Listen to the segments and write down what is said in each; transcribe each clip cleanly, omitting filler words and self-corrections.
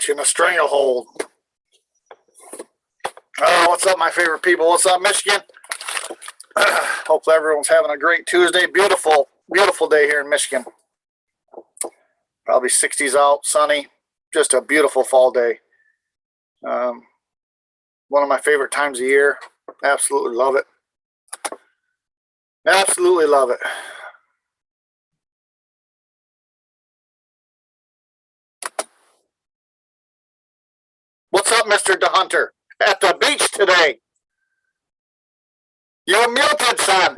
Got you in a stranglehold. Oh, what's up, my favorite people? What's up, Michigan? Hopefully everyone's having a great Tuesday. Beautiful, beautiful day here in Michigan. Probably 60s out, sunny. Just a beautiful fall day. One of my favorite times of year. Absolutely love it. Absolutely love it. What's up, Mr. DeHunter? At the beach today. You're muted, son.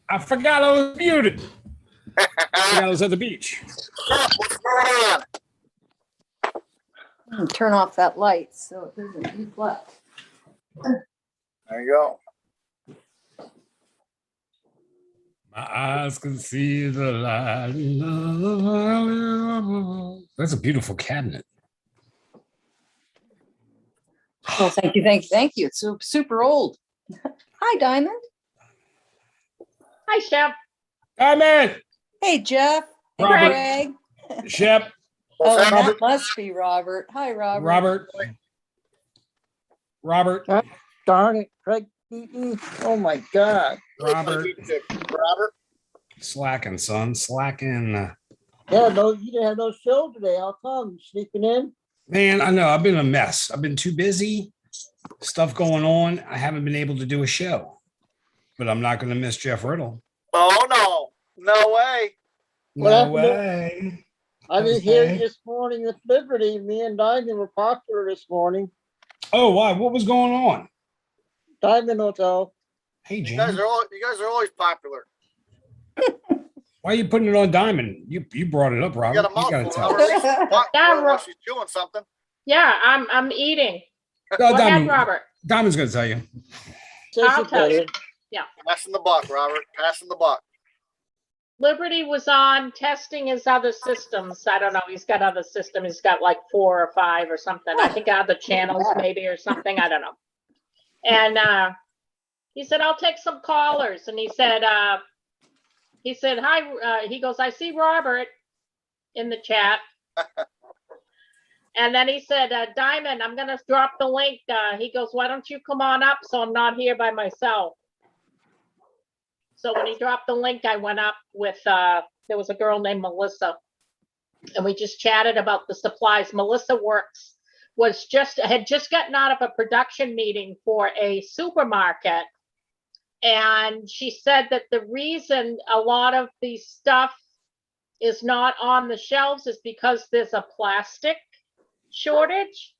I forgot I was muted. I forgot I was at the beach. What's going on? Turn off that light so it doesn't reflect. There you go. My eyes can see the light. That's a beautiful cabinet. Oh, thank you, thank you, thank you. It's so super old. Hi, Diamond. Hi, Shep. Diamond. Hey, Jeff. Hey, Robert. Greg. Shep. Oh, that Robert. must be Robert. Hi, Robert. Robert. Darn it, Craig. Oh my God. Robert. Robert. Slacking, son. Slacking. Yeah, no, you didn't have no show today. How come? You sleeping in? Man, I know. I've been a mess. I've been too busy. Stuff going on. I haven't been able to do a show. But I'm not going to miss Jeff Riddle. Oh, no. No way. No way. I didn't hear you this morning with Liberty. Me and Diamond were popular this morning. Oh, why? What was going on? Diamond Hotel. Hey, You Jim. guys are always popular. Why are you putting it on Diamond? You brought it up, Robert. You got a You gotta mouthful. tell Robert. us. While she's doing something. Yeah, I'm eating. No, Go ahead, Diamond, Robert. Diamond's gonna tell you. I'll tell you. Passing the buck, Robert. Passing the buck. Liberty was on testing his other systems. I don't know. He's got other systems. He's got like 4 or 5 or something. I think other channels maybe or something. I don't know. And he said, I'll take some callers. And he said, hi. He goes, I see Robert in the chat. And then he said, Diamond, I'm going to drop the link. He goes, why don't you come on up so I'm not here by myself? So when he dropped the link, I went up with, there was a girl named Melissa, and we just chatted about the supplies. Melissa had just gotten out of a production meeting for a supermarket. And she said that the reason a lot of the stuff is not on the shelves is because there's a plastic shortage.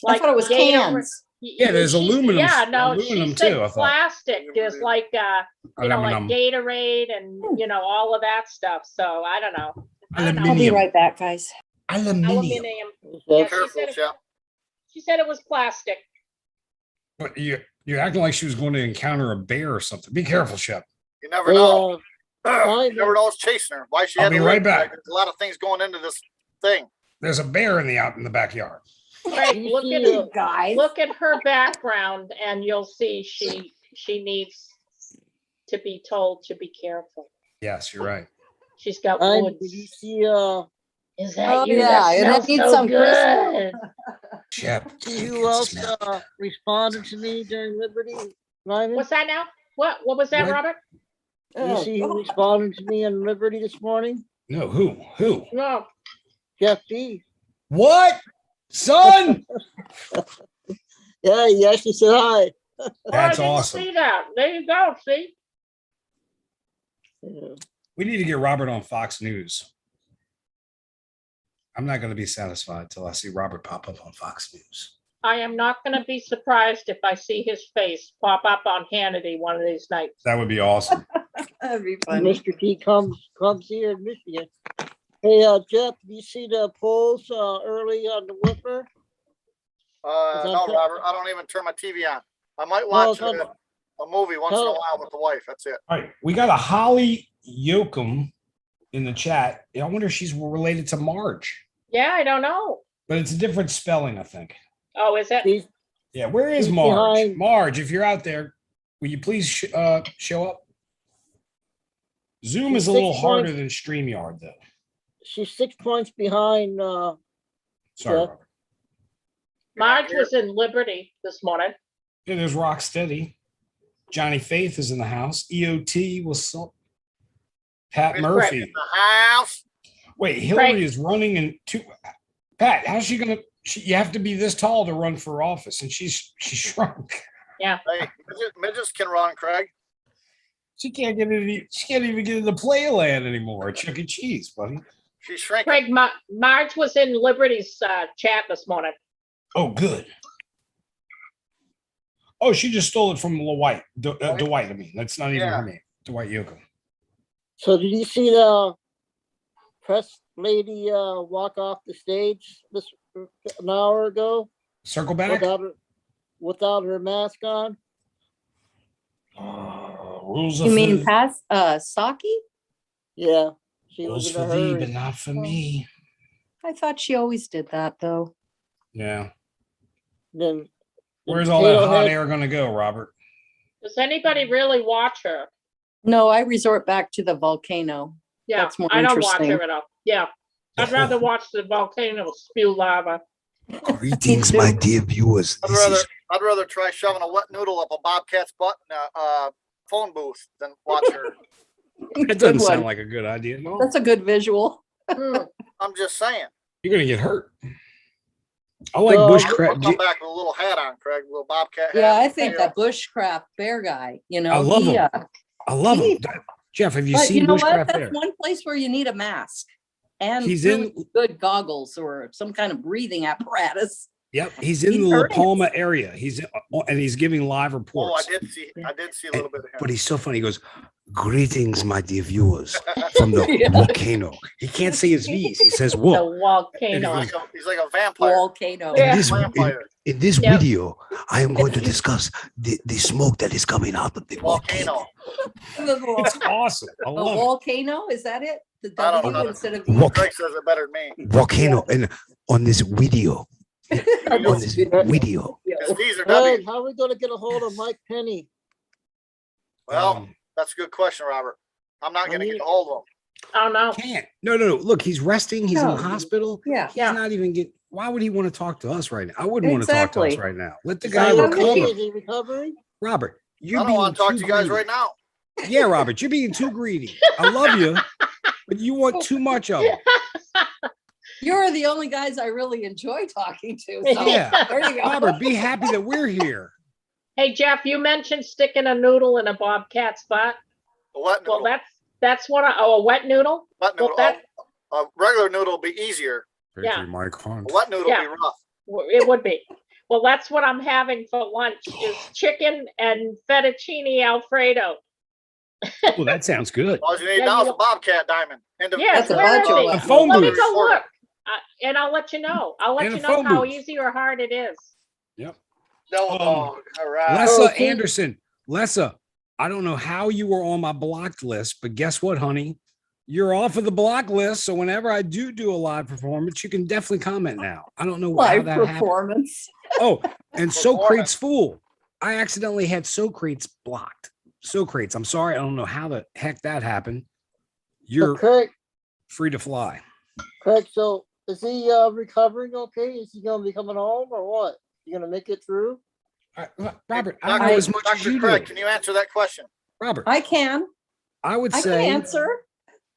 I thought it was cans. Yeah, there's aluminum. Yeah, no, aluminum she said too, I thought. plastic is like, like Aluminum. Gatorade and, all of that stuff. So I don't know. I'll be Aluminium. right back, guys. Aluminium. Yeah, Careful, Jeff. she said it was plastic. But you're acting like she was going to encounter a bear or something. Be careful, Shep. You never know. Diamond. You never know what's chasing her. Why she I'll had be to right live back. there. There's a lot of things going into this thing. There's a bear in the backyard. Right, You look see, at Guys. look at her background and you'll see she needs to be told to be careful. Yes, you're right. She's got Diamond, did woods. you see, Is that Oh, you? yeah, That and it smells needs so some good. Shep. see who else responded to me during Liberty? Diamond? What's that now? What was that, What? Robert? You see who responded to me on Liberty this morning? No, who? Who? No. Jeff B. What? Son? Yeah, he actually said hi. That's I didn't awesome. see that. There you go. See? Yeah. We need to get Robert on Fox News. I'm not going to be satisfied till I see Robert pop up on Fox News. I am not going to be surprised if I see his face pop up on Hannity one of these nights. That would be awesome. That'd be When funny. Mr. T comes here in Michigan. Hey, Jeff, do you see the polls early on the Whipper? No, Robert. I don't even turn my TV on. I might watch a movie once in a while with the wife. That's it. All right. We got a Holly Yoakum in the chat. I wonder if she's related to Marge, Yeah, I don't know. but it's a different spelling, I think. Oh, is it? She's Yeah. Where is She's Marge? behind- Marge, if you're out there, will you please show up? Zoom is a little 6 harder points. than StreamYard, though. she's 6 points behind, Sorry, Yeah. Robert. Marge was in Liberty this morning. Yeah, there's Rocksteady. Johnny Faith is in the house. EOT was Pat Chris Murphy. in the house. Wait, Hillary Craig. is running in two. Pat, how's she gonna? You have to be this tall to run for office, and she's shrunk. Hey, midgets can run, Craig. She can't get any. She can't even get into Playland anymore. Chuck E. Cheese, buddy. She's shrinking. Craig, Marge was in Liberty's chat this morning. Oh, good. Oh, she just stole it from Dwight. Dwight, I mean, that's not even her name. Dwight Yoakam. so did you see the press lady, walk off the stage an hour ago Circle back. without her mask on? Rules of You mean the- past, Saki? Yeah, she rules was for in a thee, hurry. but not for me. I thought she always did that, though. Yeah. Then Where's all that Potato hot Head- air gonna go, Robert? Does anybody really watch her? No, I resort back to the volcano. Yeah, That's more I don't watch interesting. her enough. Yeah, I'd rather watch the volcano spew lava. Greetings, my dear viewers. This is I'd rather try shoving a wet noodle up a bobcat's butt in a phone booth than watch her. It Good doesn't sound one. like a good idea at all. That's a good visual. Hmm. I'm just saying. You're gonna get hurt. I like Well, We'll bushcraft. come back with a little hat on, Craig. A little bobcat hat. Yeah, I think tail. that bushcraft bear guy, you know. I love he, him. I love him. he- Jeff, have you But seen you know what? bushcraft That's there? one place where you need a mask and He's really in- good goggles or some kind of breathing apparatus. Yep, he's in He's the La hurting. Palma area. He's and he's giving live Oh, reports. I did see a little bit of him. but he's so funny. He goes, "Greetings, my dear viewers, from the Yeah. volcano." He can't say his V's. He says, The "Whoa." volcano. He's like a vampire. Volcano. Yeah. Vampire. In this Yep. video, I am going to discuss the smoke that is coming out of the volcano. Volcano. It's awesome. I A love it. volcano, is that it? The I don't W know. instead of Volc- Craig says it better than me. Volcano, and on this video, on this video, His D's are Craig, W. how are we gonna get a hold of Mike Penny? Well, that's a good question, Robert. I'm not I going to mean- get a hold of him. Oh, no. Can't. No. Look, he's resting. He's in No. the hospital. Yeah. He's Yeah. not even get. Why would he want to talk to us right now? I wouldn't want to talk to us Exactly. right now. Let the Is guy he recover. okay? recover. Is he recovering? Robert, I you're don't being want to talk too to you guys greedy. right now. Yeah, Robert, you're being too greedy. I love you, but you want too much of it. You're the only guys I really enjoy talking to. So Yeah. there you go. Robert, be happy that we're here. Hey, Jeff, you mentioned sticking a noodle in a bobcat's butt. A wet Well, noodle. that's what a wet noodle? Wet well, noodle. that- A regular noodle will be easier. Yeah. Mike Hunt. A wet noodle Yeah. will be rough. It would be. Well, that's what I'm having for lunch is chicken and fettuccine Alfredo. Well, that sounds good. All you need Yeah, now is you- a bobcat diamond. And Yeah, That's a where bunch is of it? them. A phone Let me booth. go look. And I'll let you know. I'll let And you a know phone how booth. easy or hard it is. No dog. All right. Lessa Okay. Anderson. Lessa, I don't know how you were on my blocked list, but guess what, honey? You're off of the block list. So whenever I do a live performance, you can definitely comment now. I don't know how Live that happened. performance. Oh, and Performance. Socrates Fool. I accidentally had Socrates blocked. Socrates, I'm sorry. I don't know how the heck that happened. So You're free to fly. Craig, so is he recovering okay? Is he gonna be coming home or what? You gonna make it through? Robert, I don't know as much as Dr. you Craig, do. can you answer that question? Robert, I can. I would I can say, answer.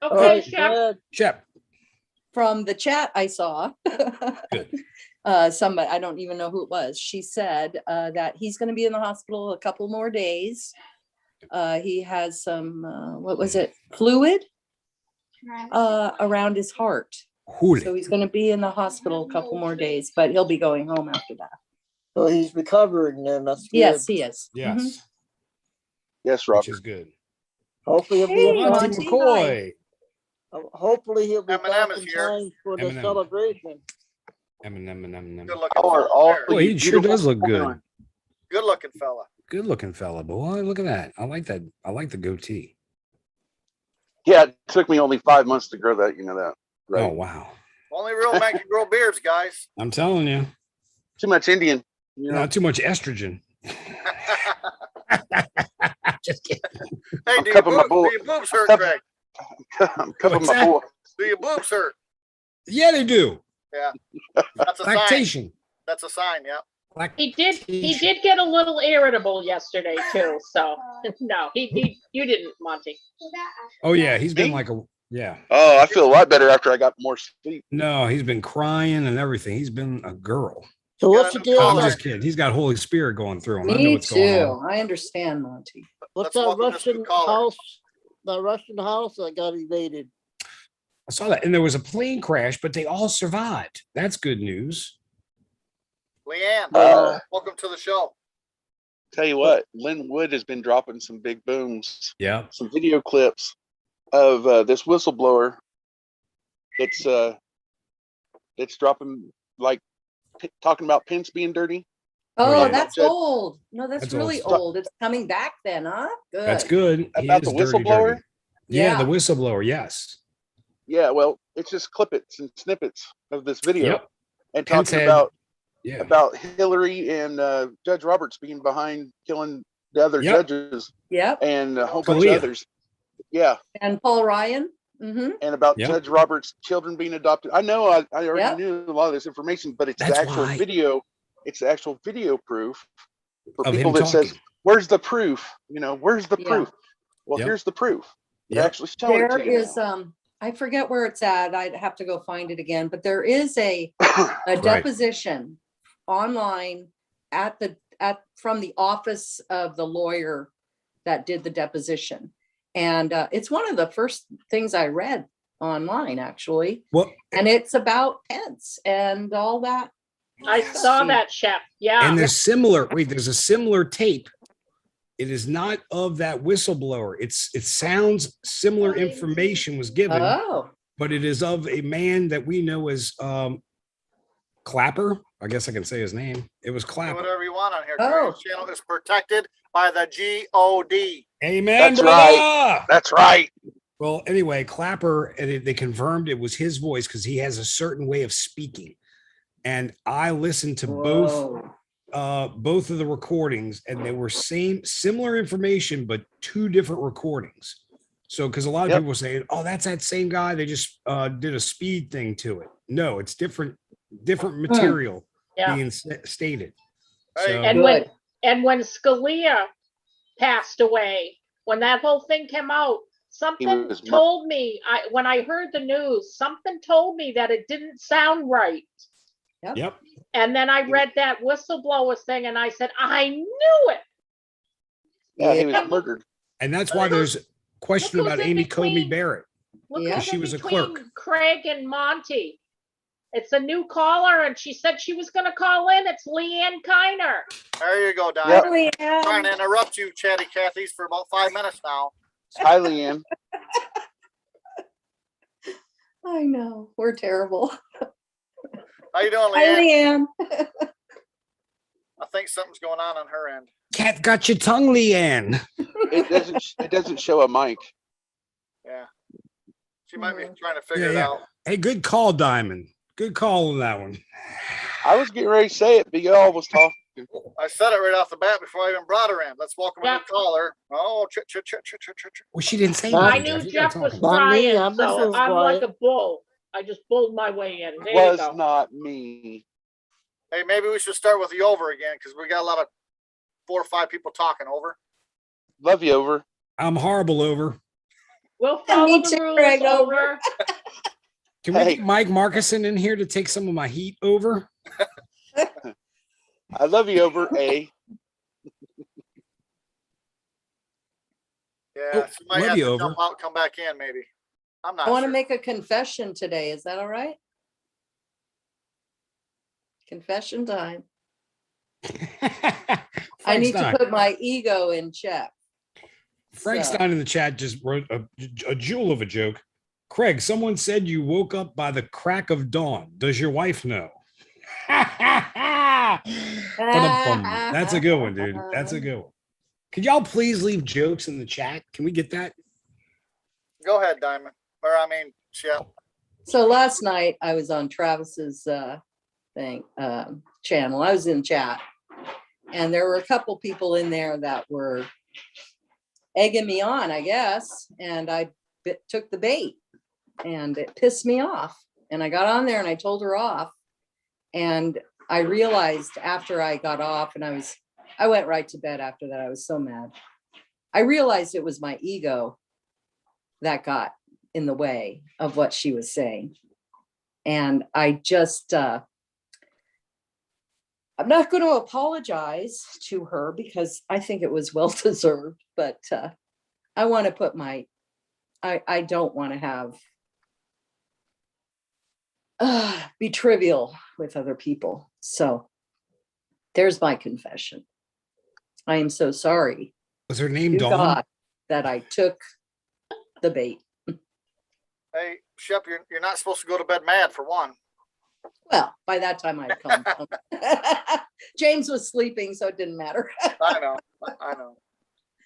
All Okay, right, Chef. go ahead. Shep, From the chat I saw. Good. Somebody, I don't even know who it was. She said that he's going to be in the hospital a couple more days. He has some, what was it, fluid around his heart. Holy. So he's going to be in the hospital a couple more days, but he'll be going home after that. So he's recovering then, that's good. Yes, he is. Mhm. Yes, Yes, which Robert. is good. Hopefully he'll be Hey, in time. Monty Monty, McCoy. Hopefully he'll be Eminem back is in here. time for the Eminem. celebration. Eminem. Good looking How are fella. all there. Boy, he sure does look good. Good looking fella. Good looking fella, boy. Look at that. I like that. I like the goatee. Yeah, it took me only 5 months to grow that. You know that, right? Oh, wow. Only real men can grow beards, guys. I'm telling you, Too much Indian. You know? not too much estrogen. Just kidding. Hey, I'm do cupping my your bull. boobs hurt, Cup- Craig? I'm covering What's my that? boy. Do your boobs hurt? Yeah, they do. Yeah. That's a sign. Lactation. That's a sign, yeah. He did get a little irritable yesterday too, so no, you didn't, Monty. Oh yeah, he's been Me? like a yeah. Oh, I feel a lot better after I got more sleep. No, he's been crying and everything. He's been a girl. So what's the deal? I'm Color. just kidding. He's got Holy Spirit going through him. I know Me what's going too. on. I understand, Monty. What's Let's that welcome this new Russian caller. house? The Russian house that got evaded. I saw that, and there was a plane crash, but they all survived. That's good news. Leanne, welcome to the show. Tell you what, Lynn Wood has been dropping some big booms, Yeah. some video clips of this whistleblower. It's dropping like talking about Pence being dirty. Oh, yeah. that's Judge- old. No, that's That's really old. old. It's coming back then, huh? Good. That's good. He About is the dirty, whistleblower? dirty. Yeah, the Yeah. whistleblower. Yes. Yeah, well, it's just clippets and snippets of this video Yep. and Pence talking had- Yeah. about Hillary and Judge Roberts being behind killing the other Yep. judges Yep. and a whole bunch Scalia. of others. Yeah, And Paul Ryan. Mm-hmm. and about Yep. Judge Roberts' children being adopted. I know I already Yep. knew a lot of this information, but it's That's the actual why. video. It's the actual video proof for Of people him that says, talking. "Where's the proof? Where's the Yeah. proof?" Well, Yep. here's the proof. They're Yep. actually showing it There to you is now. I forget where it's at. I'd have to go find it again, but there is a deposition online from the office of the lawyer that did the deposition. And it's one of the first things I read online, actually. Well, And it's about Pence and all that. I saw that, Chef. Yeah. and there's there's a similar tape. It is not of that whistleblower. It sounds similar information was given, Oh, but it is of a man that we know as Clapper. I guess I can say his name. It was Do Clapper. whatever you want on here. Oh. This channel is protected by the GOD. Amen. That's brother! That's right. Well, anyway, Clapper, and they confirmed it was his voice because he has a certain way of speaking. And I listened to whoa. both of the recordings, and they were similar information, but two different recordings. So, because a lot of Yep. people were saying, "Oh, that's that same guy. They just did a speed thing to it." No, it's different material Yeah. being stated. Hey, So, Good. And when Scalia passed away, when that whole thing came out, something was told me, when I heard the news, something told me that it didn't sound right. yep. And then I read that whistleblower thing and I said, I knew it. Yeah, he was murdered. And that's why there's question Look who's about in Amy Comey between. Barrett. Look Yeah. who's She in was a between clerk. Craig and Monty. It's a new caller and she said she was going to call in. It's Leanne Kiner. There you go, Diamond. Yep. Trying to interrupt you, Chatty Cathy's, for about 5 minutes now. Hi, Leanne. I know. We're terrible. How you doing, Hi, Leanne? Leanne. I think something's going on her end. Cat got your tongue, Leanne. It doesn't show a mic. Yeah. She might be Mhm. trying to figure Yeah, it yeah. out. Hey, good call, Diamond. Good call on that one. I was getting ready to say it, but y'all was talking. I said it right off the bat before I even brought her in. Let's welcome a Yeah. new caller. Oh, ch. Well, she didn't say I I anything, knew Jeff. You gotta Jeff was talk. Not me, trying, I'm so Mrs. I'm like Bryant. a bull. I just bulled my way in. There you Was go. not me. Hey, maybe we should start with the over again because we got a lot of 4 or 5 people talking over. Love you over. I'm horrible over. We'll follow Me the too, rules Craig, over. Can we Hey. get Mike Markison in here to take some of my heat over? I love you over, A. Yeah, Oh, she might love have you to over. jump out, come back in, maybe. I'm not I want to sure. make a confession today. Is that all right? Confession time. I need to put my ego in check. Frank So- Stein in the chat just wrote a jewel of a joke. Craig, someone said you woke up by the crack of dawn. Does your wife know? Ba-dum-bum. That's a good one, dude. That's a good one. Could y'all please leave jokes in the chat? Can we get that? Go ahead, Diamond. Or I mean, yeah. So last night I was on Travis's channel. I was in chat, and there were a couple people in there that were egging me on, I guess, and I took the bait, and it pissed me off. And I got on there and I told her off. And I realized after I got off, and I went right to bed after that. I was so mad. I realized it was my ego that got in the way of what she was saying. And I just, I'm not going to apologize to her because I think it was well deserved, but I want to put I don't want to have be trivial with other people. So there's my confession. I am so sorry Was her name to Dawn? God that I took the bait. Hey, Shep, you're not supposed to go to bed mad for one. Well, by that time I'd come. James was sleeping, so it didn't matter. I know.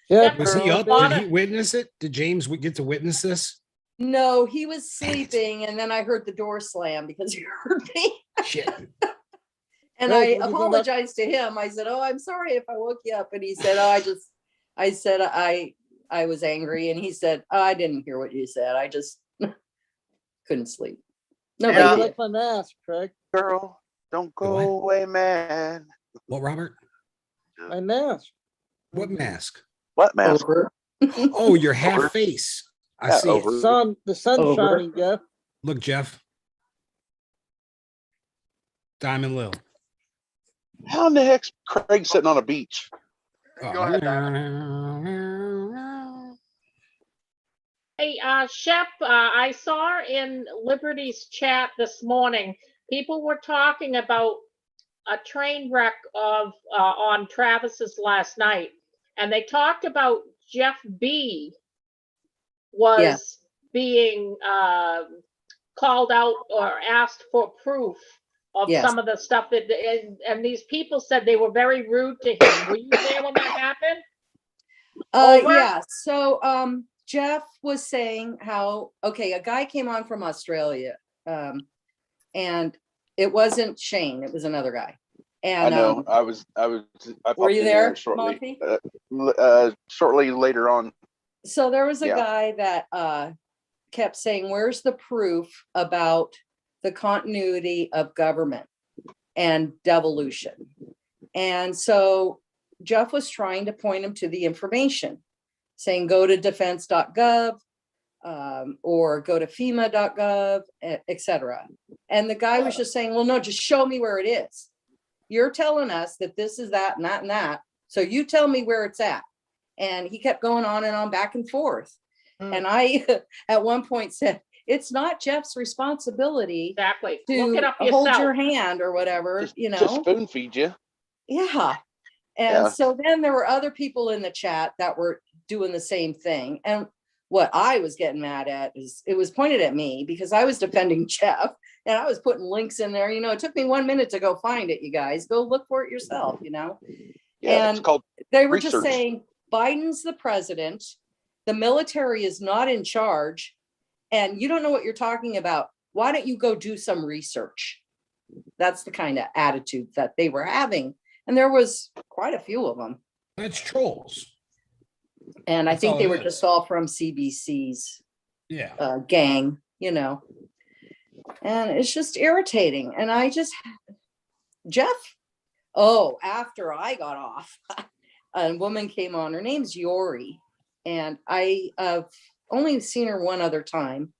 Yeah, Was he girl, up? baby. Did he witness it? Did James get to witness this? No, he was Dang it. sleeping, and then I heard the door slam because he heard me. Shit. And Greg, I what do you think about- apologized to him. I said, "Oh, I'm sorry if I woke you up." And he said, "Oh, I said I was angry." And he said, "Oh, I didn't hear what you said. I just couldn't sleep." No, Yeah. How big you deal. like my mask, Craig? Girl, don't What? go away, man. What, Robert? My mask. What mask? What mask? Over. Oh, your half Over. face. I Yeah, see over. it. The sun's Over. shining, Jeff. Look, Jeff. Diamond Lil. How in the heck's Craig sitting on a beach? Go ahead, Diamond. Hey, Shep, I saw in Liberty's chat this morning, people were talking about a train wreck of on Travis's last night, and they talked about Jeff B was Yeah. being called out or asked for proof of Yes. some of the stuff that, and these people said they were very rude to him. Were you there when that happened? Over? Yeah. So Jeff was saying how, okay, a guy came on from Australia, and it wasn't Shane, it was another guy. And I know. I were popped you in there, shortly. Monty? Shortly later on. So there was a Yeah. guy that kept saying, "Where's the proof about the continuity of government and devolution?" And so Jeff was trying to point him to the information, saying, "Go to defense.gov or go to FEMA.gov, etc." And the guy was just saying, "Well, no, just show me where it is. You're telling us that this is that and that and that. So you tell me where it's at." And he kept going on and on back and forth. And I, at one point said, "It's not Jeff's responsibility Exactly. to Look it up hold yourself. your hand or whatever, Just, you just know?" spoon feed you. Yeah. And Yeah. so then there were other people in the chat that were doing the same thing. And what I was getting mad at is it was pointed at me because I was defending Jeff and I was putting links in there. You know, it took me 1 minute to go find it, you guys. Go look for it yourself, you know? Yeah, it's And called they were just research. saying Biden's the president, the military is not in charge, and you don't know what you're talking about. Why don't you go do some research? That's the kind of attitude that they were having. And there was quite a few of them. That's trolls. And I That's think all they it were is. just all from CBC's Yeah. gang, you know. And it's just irritating. And I just, Jeff, after I got off, a woman came on. Her name's Yori. And I've only seen her one other time,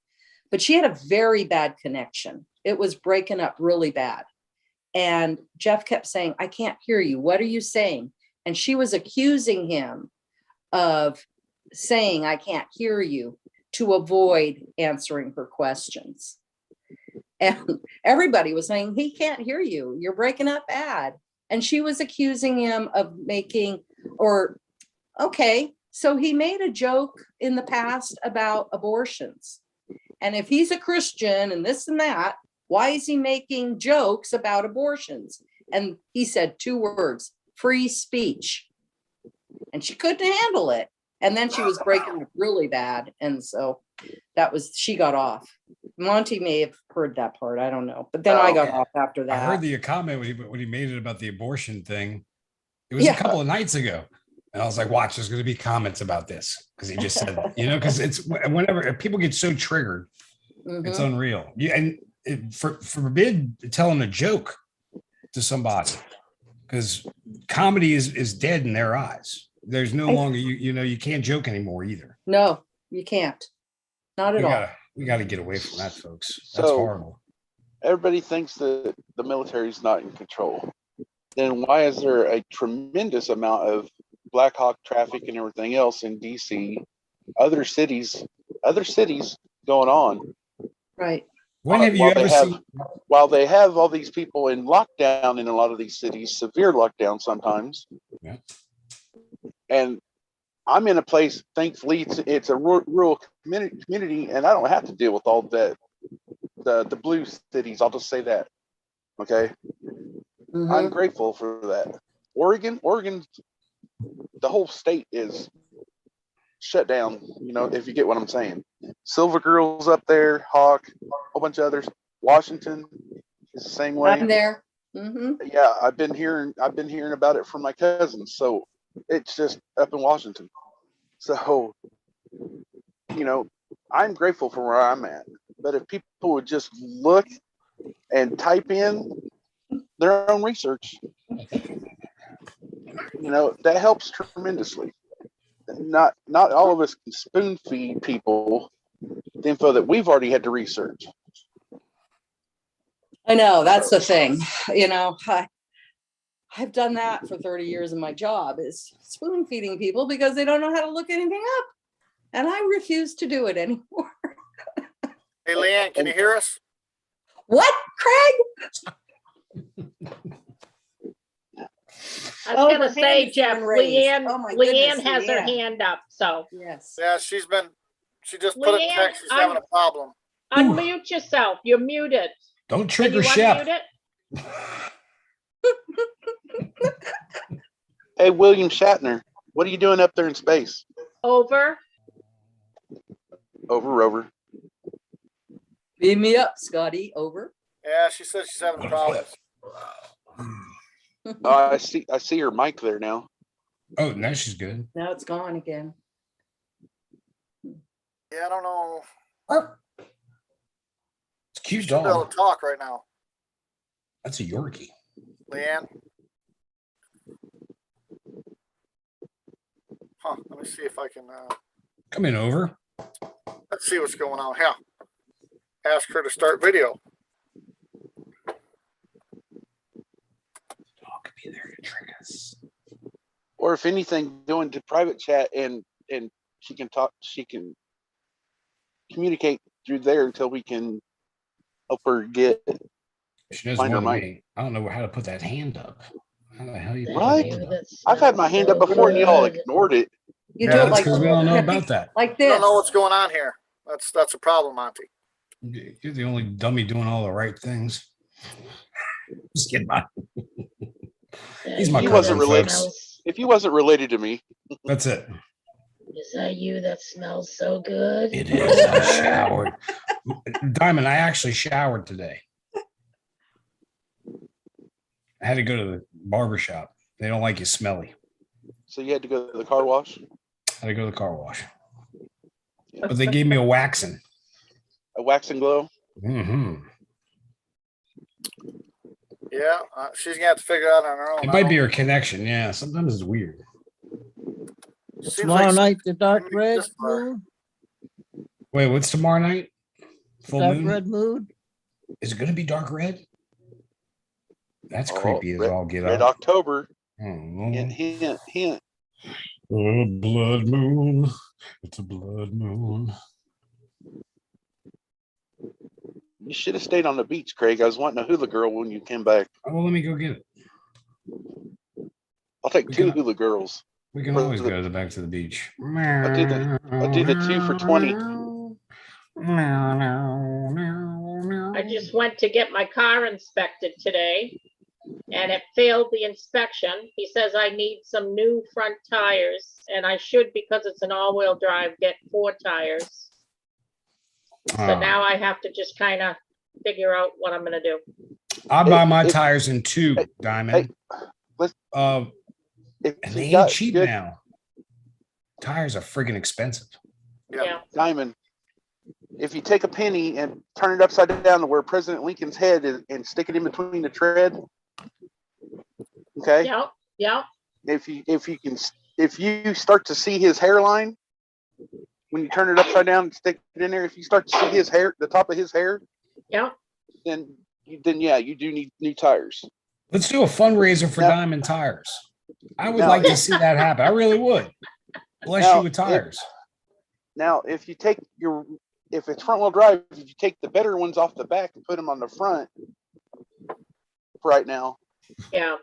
but she had a very bad connection. It was breaking up really bad. And Jeff kept saying, "I can't hear you. What are you saying?" And she was accusing him of saying, "I can't hear you," to avoid answering her questions. And everybody was saying, "He can't hear you. You're breaking up bad." And she was accusing him of so he made a joke in the past about abortions. And if he's a Christian and this and that, why is he making jokes about abortions? And he said 2 words, free speech. And she couldn't handle it. And then she was breaking up really bad. And so she got off. Monty may have heard that part. I don't know. But then I got yeah. off after that. I heard the comment when he made it about the abortion thing. It was Yeah. a couple of nights ago. And I was like, watch, there's going to be comments about this. Because he just said that, because it's whenever people get so triggered, Mhm. it's unreal. And forbid telling a joke to somebody, because comedy is dead in their eyes. There's no longer you can't joke anymore either. No, you can't. Not at all. We gotta get away from that, folks. That's So- horrible. Everybody thinks that the military is not in control. Then why is there a tremendous amount of Black Hawk traffic and everything else in DC, other cities going on? Right. When have you While they ever have- seen? While they have all these people in lockdown in a lot of these cities, severe lockdown sometimes. Yeah. And I'm in a place, thankfully, it's a rural community, and I don't have to deal with all that, the blue cities. I'll just say that. Okay. Mhm. I'm grateful for that. Oregon, the whole state is shut down, if you get what I'm saying. Silver Girls up there, Hawk, a whole bunch of others. Washington is the same way. I'm there. Hmm. Yeah, I've been hearing about it from my cousins. So it's just up in Washington. So, I'm grateful for where I'm at. But if people would just look and type in their own research, that helps tremendously. Not all of us can spoon feed people the info that we've already had to research. I know, that's the thing. I've done that for 30 years in my job, is spoon feeding people because they don't know how to look anything up. And I refuse to do it anymore. Hey, Leanne, can you hear us? What, Craig? I Oh, was her gonna hand say, has Jeff, been raised. Oh my Leanne goodness, has her Leanne. hand up, so Yes. Yeah, she just put in Leanne, text, she's having a problem. unmute yourself. You're muted. Don't Can trigger you Shep. unmute it? Hey, William Shatner, what are you doing up there in space? Over. Over. Beat me up, Scotty. Over. Yeah, she said she's having problems. I see her mic there now. Oh, now she's good. Now it's gone again. Yeah, I don't know. It's a cute She'll be able dog. to talk right now. That's a Yorkie. Leanne. Huh, let me see if I can, Come in, over. let's see what's going on. Yeah. Ask her to start video. Dog could be there to trick us. Or if anything, go into private chat and she can talk. She can communicate through there until we can help her get. She knows Find more her than mic. me. I don't know how to put that hand up. How the hell you put What? that hand up? I've had my hand up before and y'all ignored it. You Yeah, do it That's like because we don't know about that. like You this. don't know what's going on here. That's a problem, Monty. You're the only dummy doing all the right things. Just kidding. He's my He cousin, wasn't related. folks. If he wasn't related to me, That's it. Is that you that smells so good? It is. I showered. Diamond, I actually showered today. I had to go to the barber shop. They don't like you smelly. so you had to go to the car wash. I had to go to the car wash. But they gave me a waxing. A wax and glow. Hmm. Yeah, she's gonna have to figure it out on her own. It might be her connection. Yeah, sometimes it's weird. Seems Tomorrow like night, the dark maybe red this far. moon, Wait, what's tomorrow night? Full dark moon? red moon. Is it going to be dark red? That's Oh, creepy as all get Red up. October. Oh, Hint, hint, hint. a blood moon. It's a blood moon. You should have stayed on the beach, Craig. I was wanting a hula girl when you came back. Oh, well, let me go get it. I'll take We two can- hula girls. We can For always the- go back to the beach. I'll do the 2 for 20. I just went to get my car inspected today and it failed the inspection. He says I need some new front tires and I should, because it's an all-wheel drive, get 4 tires. So now I have to just kind of figure out what I'm gonna do. I buy my If- tires in 2, Diamond. let's- If And you they ain't got cheap good now. Tires are friggin' expensive. Yeah. Yeah, Diamond, if you take a penny and turn it upside down to where President Lincoln's head is and stick it in between the tread, okay? Yeah, yeah. If you start to see his hairline when you turn it upside down and stick it in there, if you start to see his hair, the top of his hair, Yeah. then yeah, you do need new tires. Let's do a fundraiser for Now- Diamond Tires. I would Now, like to see that happen. I really would. Bless Now, you with tires. Now, if it's front wheel drive, if you take the better ones off the back and put them on the front, right now, Yeah.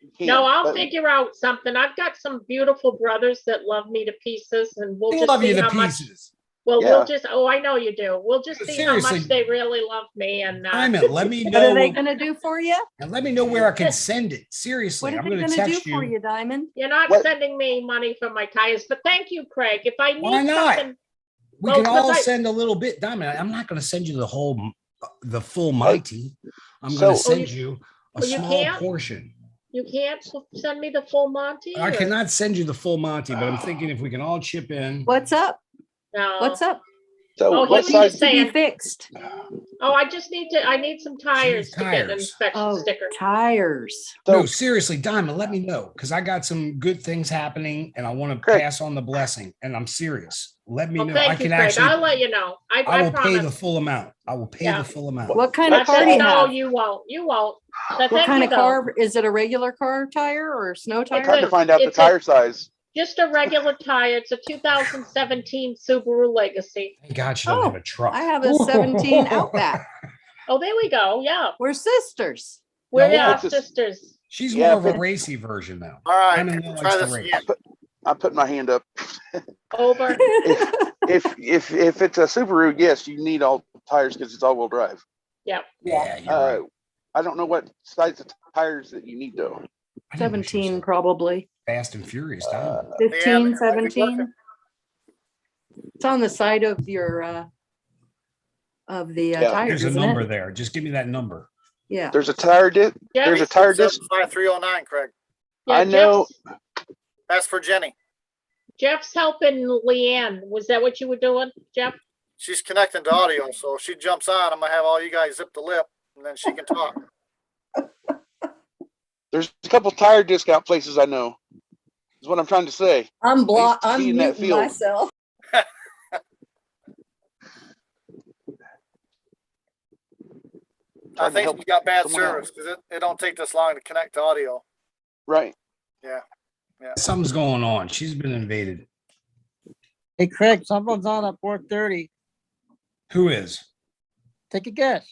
you can. No, I'll But- figure out something. I've got some beautiful brothers that love me to pieces, and we'll I just love you see to how much. pieces. Well, Yeah. we'll just. Oh, I know you do. We'll just see how Seriously. much they really love me, and Diamond, let me What are they know. gonna do for you? And let me know where I can send it. Seriously, What are I'm they going to gonna do text for you. you, Diamond? you're not What? sending me money for my tires. But thank you, Craig. If I need Why not? something, We Well, can 'cause all I- send a little bit, Diamond. I'm not going to send you the full mighty. I'm going to So- send you a Oh, you small can't? portion. you can't send me the full Monty. I or- cannot send you the full Monty, but I'm thinking if we can all chip in. What's up? No. What's up? So Oh, what he was size? just To be saying. fixed. Oh, I just need to. I need some tires to get an tires. inspection Oh, sticker. tires. So- No, seriously, Diamond, let me know because I got some good things happening and I want to Craig. pass on the blessing. And I'm serious. Let me Well, know. I thank you, can Craig. actually, I'll let you know. I I will pay the promise. full amount. I will pay Yeah. the full amount. What kind of Let's car do say- you No, have? you won't. You won't. So What thank kind you, of though. car? Is it a regular car tire or a snow I'm tire? trying to find out the It's a- tire size. Just a regular tire. It's a 2017 Subaru Legacy. Thank God she doesn't have a truck. I have a 17 Outback. Oh, there we go. Yeah, We're sisters. we're Yeah, our it's a- sisters. She's Yeah, more of a but- racy version though. All right, Diamond try likes to this race. again. I put my hand up. Over. If it's a Subaru, yes, you need all tires because it's all-wheel drive. Yeah, you're right. I don't know what size of tires that you need though. I didn't know she was 17 so probably. Fast and furious, Diamond. 15, Yeah, might be 17. It's on the side of your Yeah. tires, There's a isn't number it? there. Just give me that number. Yeah. There's a tire disc. Yeah, There's a tire disc. 309, Craig. yeah, I know. That's for Jenny. Jeff's helping Leanne. Was that what you were doing, Jeff? She's connecting to audio, so if she jumps on, I'm gonna have all you guys zip the lip, and then she can talk. There's a couple tire discount places I know. Is what I'm trying to say. I'm used to I'm be in that muting field. myself. I Trying to think help you got bad someone out. service because it don't take this long to connect to audio. Right. Something's going on. She's been invaded. Hey, Craig, someone's on at 4:30. Who is? Take a guess.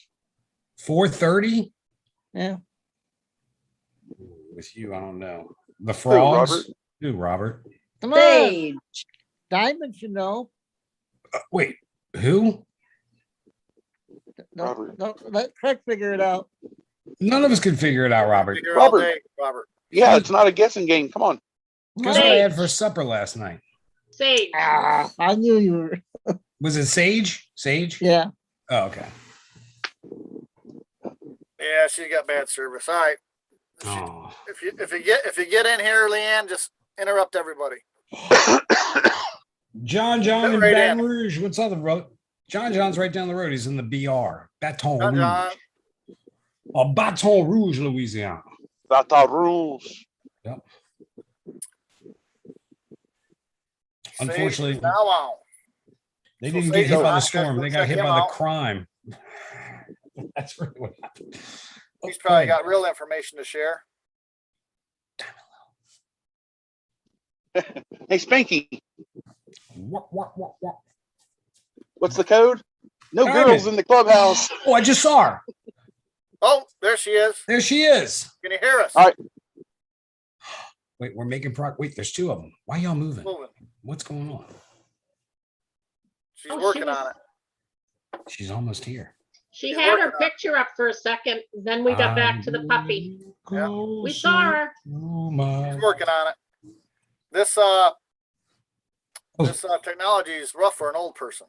4:30? Yeah. With you, I don't know. The frogs? Robert? Who, Robert? Come on. Sage. Diamond, you know. Wait, who? No, Robert. no, let Craig figure it out. None of us can figure it out, Robert. Figure all Robert. day, Robert. Yeah, it's not a guessing game. Come on. Guess what I had for supper last night? Sage. Ah, I knew you were. Was it Sage? Sage? Yeah. Oh, okay. Yeah, she got bad service. All right. Oh. If you get in here, Leanne, just interrupt everybody. John Fit in right Baton in. Rouge. What's on the road? John's right down the road. He's in the BR. Baton John, Rouge. John. Oh, Baton Rouge, Louisiana. That's our rules. Unfortunately, Sage is now on. they So didn't Sage get hit is by on. the storm. They got Check hit him by the out. crime. That's really what happened. He's probably Okay. got real information to share. Hey, Spanky, Wah, wah, wah, wah. what's the code? No Diamond. girls in the clubhouse. Oh, I just saw her. Oh, there she is. There she is. Can you hear us? All right. Wait, we're making Wait, there's two of them. Why y'all moving? Moving. What's going on? She's Oh, she working was- on it. She's almost here. She She's had her working on it. picture up for a second, then we got back to the puppy. We saw her. She's working on it. This technology is rough for an old person.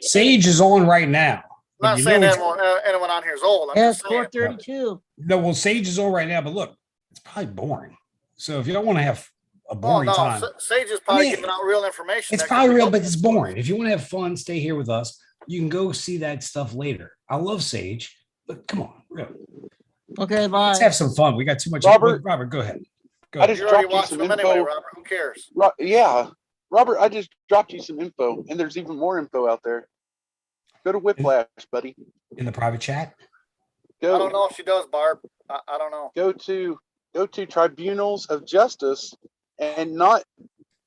Sage is on right now. I'm But not you saying know it's- anyone on here is old. I'm Yeah, just it's saying. 4:32. No, well, Sage is on right now, but look, it's probably boring. So if you don't want to have a Oh, boring no, time. Sage is probably I mean, giving out real information. It's that could probably be real, helpful. but it's boring. If you want to have fun, stay here with us. You can go see that stuff later. I love Sage, but come on, really. Okay, Let's bye. have some fun. We got too much. Robert, Robert, go ahead. Go I ahead. just You're already dropped you watching some them anyway, info. Robert. Who cares? Yeah, Robert, I just dropped you some info, and there's even more info out there. Go to Whiplash, buddy. In the private chat. I don't Go know if she does, Barb. I don't know. go to Tribunals of Justice, and not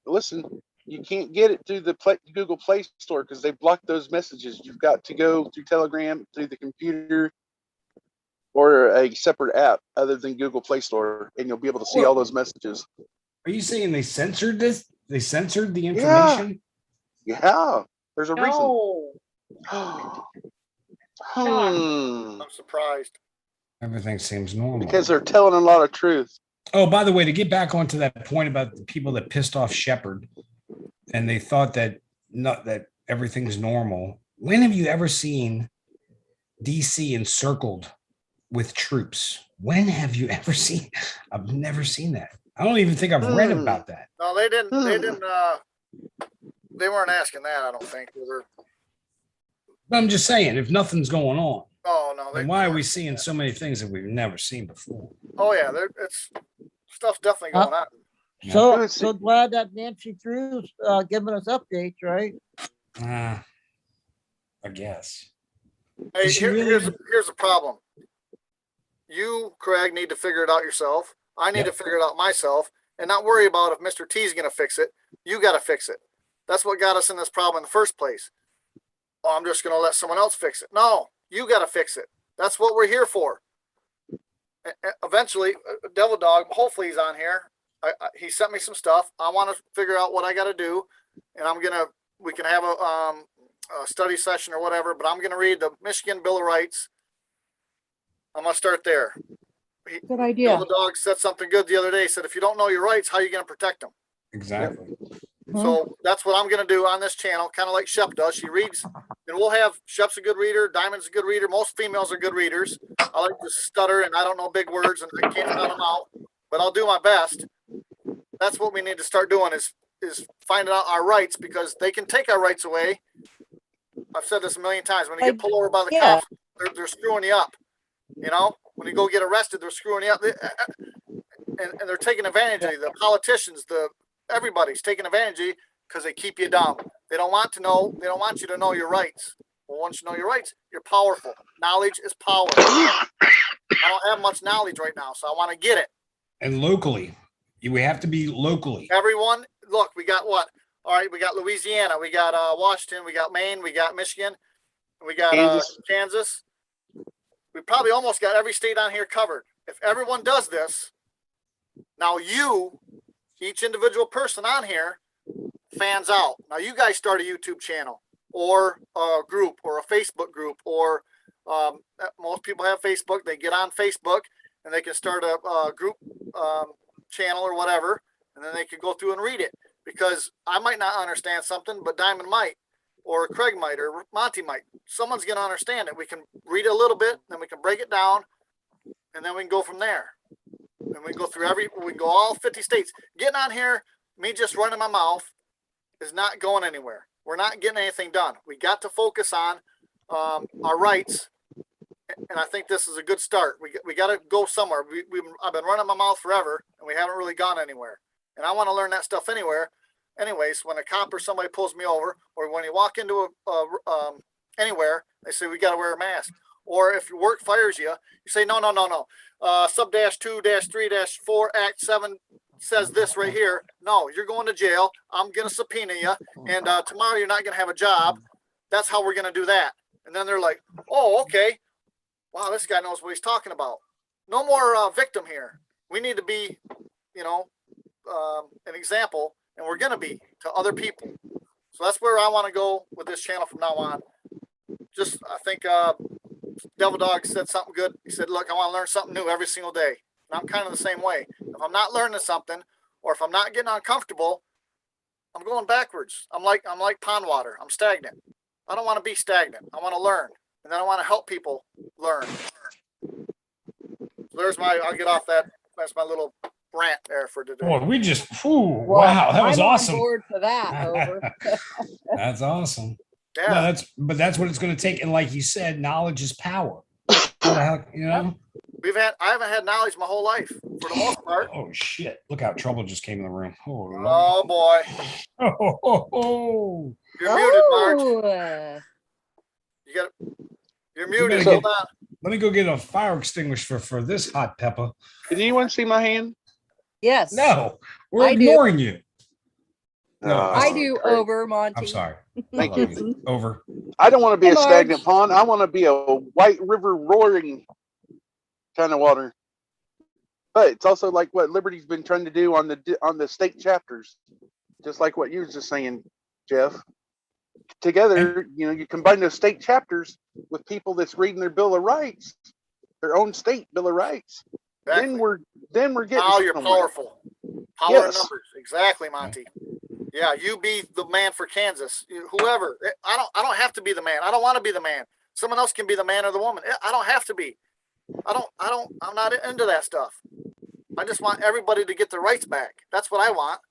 listen. You can't get it through the Google Play Store because they blocked those messages. You've got to go through Telegram, through the computer, or a separate app other than Google Play Store, and you'll be able to see all those messages. Are you saying they censored this? They censored the information? Yeah, there's a reason. No. Hmm. I'm surprised. Everything seems normal. Because they're telling a lot of truth. Oh, by the way, to get back onto that point about the people that pissed off Shepard and they thought that not that everything's normal. When have you ever seen DC encircled with troops? When have you ever seen? I've never seen that. I don't even think I've read about that. No, they didn't. They weren't asking that. I don't think. But I'm just saying, if nothing's going on, Oh no. then why are we seeing so many things that we've never seen before? Oh yeah, it's stuff's definitely going on. So glad that Nancy Drew's giving us updates, right? I guess. Hey, Is she really- here's the problem. You, Craig, need to figure it out yourself. I need Yep. to figure it out myself, and not worry about if Mr. T's going to fix it. You got to fix it. That's what got us in this problem in the first place. Oh, I'm just going to let someone else fix it. No, you got to fix it. That's what we're here for. Eventually, Devil Dog, hopefully he's on here. He sent me some stuff. I want to figure out what I got to do, and we can have a study session or whatever, but I'm going to read the Michigan Bill of Rights. I'm going to start there. Good idea. Devil Dog said something good the other day. He said, if you don't know your rights, how are you going to protect them? Exactly. So that's what I'm going to do on this channel, kind of like Shep does. She reads, and we'll have Shep's a good reader, Diamond's a good reader. Most females are good readers. I like to stutter and I don't know big words and I can't count them out, but I'll do my best. That's what we need to start doing is finding out our rights, because they can take our rights away. I've said this a million times. When you get pulled over by the cops, they're screwing you up. You know, when you go get arrested, they're screwing you up, and they're taking advantage of you. The politicians, everybody's taking advantage of you because they keep you dumb. They don't want you to know your rights. Well, once you know your rights, you're powerful. Knowledge is power. I don't have much knowledge right now, so I want to get it. And locally, we have to be locally. Everyone, look, we got what? All right, we got Louisiana, we got Washington, we got Maine, we got Michigan, we got Kansas. We probably almost got every state on here covered. If everyone does this, now each individual person on here, fans out. Now you guys start a YouTube channel or a group or a Facebook group, or most people have Facebook. They get on Facebook and they can start a group channel or whatever, and then they can go through and read it, because I might not understand something, but Diamond might, or Craig might, or Monty might. Someone's going to understand it. We can read it a little bit, then we can break it down, and then we can go from there. And we can go through we can go all 50 states. Getting on here, me just running my mouth is not going anywhere. We're not getting anything done. We got to focus on our rights, and I think this is a good start. We got to go somewhere. I've been running my mouth forever, and we haven't really gone anywhere. And I want to learn that stuff anyways, when a cop or somebody pulls me over, or when you walk into anywhere, they say, we got to wear a mask. Or if your work fires you, you say, no. Sub -2-3-4 Act 7 says this right here. No, you're going to jail. I'm going to subpoena you. And tomorrow you're not going to have a job. That's how we're going to do that. And then they're like, oh, okay. Wow, this guy knows what he's talking about. No more victim here. We need to be, an example, and we're going to be to other people. So that's where I want to go with this channel from now on. I think Devil Dog said something good. He said, look, I want to learn something new every single day. And I'm kind of the same way. If I'm not learning something, or if I'm not getting uncomfortable, I'm going backwards. I'm like pond water. I'm stagnant. I don't want to be stagnant. I want to learn. And then I want to help people learn. So I'll get off that. That's my little rant there for today. Boy, we just, Well, wow, that was I'm on awesome. board for that, over. That's awesome. No, Yeah, that's what it's going to take. And like you said, knowledge is power. How the heck, you know? I haven't had knowledge my whole life for the most part. Oh shit! Look how trouble just came in the room. Oh, Lord. Oh boy, Oh. you're muted, Marge. Oh, You're You muted. better Hold get- on. Let me go get a fire extinguisher for this hot pepper. Did anyone see my hand? yes. No, we're I do. ignoring you. No, I Oh, do, great. over, Monty. I'm sorry. Thank I love you. Over. I don't want to be Hey, a stagnant Marge. pond. I want to be a white river roaring kind of water. But it's also like what Liberty's been trying to do on the state chapters, just like what you were just saying, Jeff. Together, you combine those state chapters with people that's reading their Bill of Rights, their own state Bill of Rights. Exactly. Then we're getting Now you're somewhere. powerful. Power Yes. in numbers. Exactly, Monty. Yeah, you be the man for Kansas. Whoever. I don't have to be the man. I don't want to be the man. Someone else can be the man or the woman. I don't have to be. I'm not into that stuff. I just want everybody to get their rights back. That's what I want.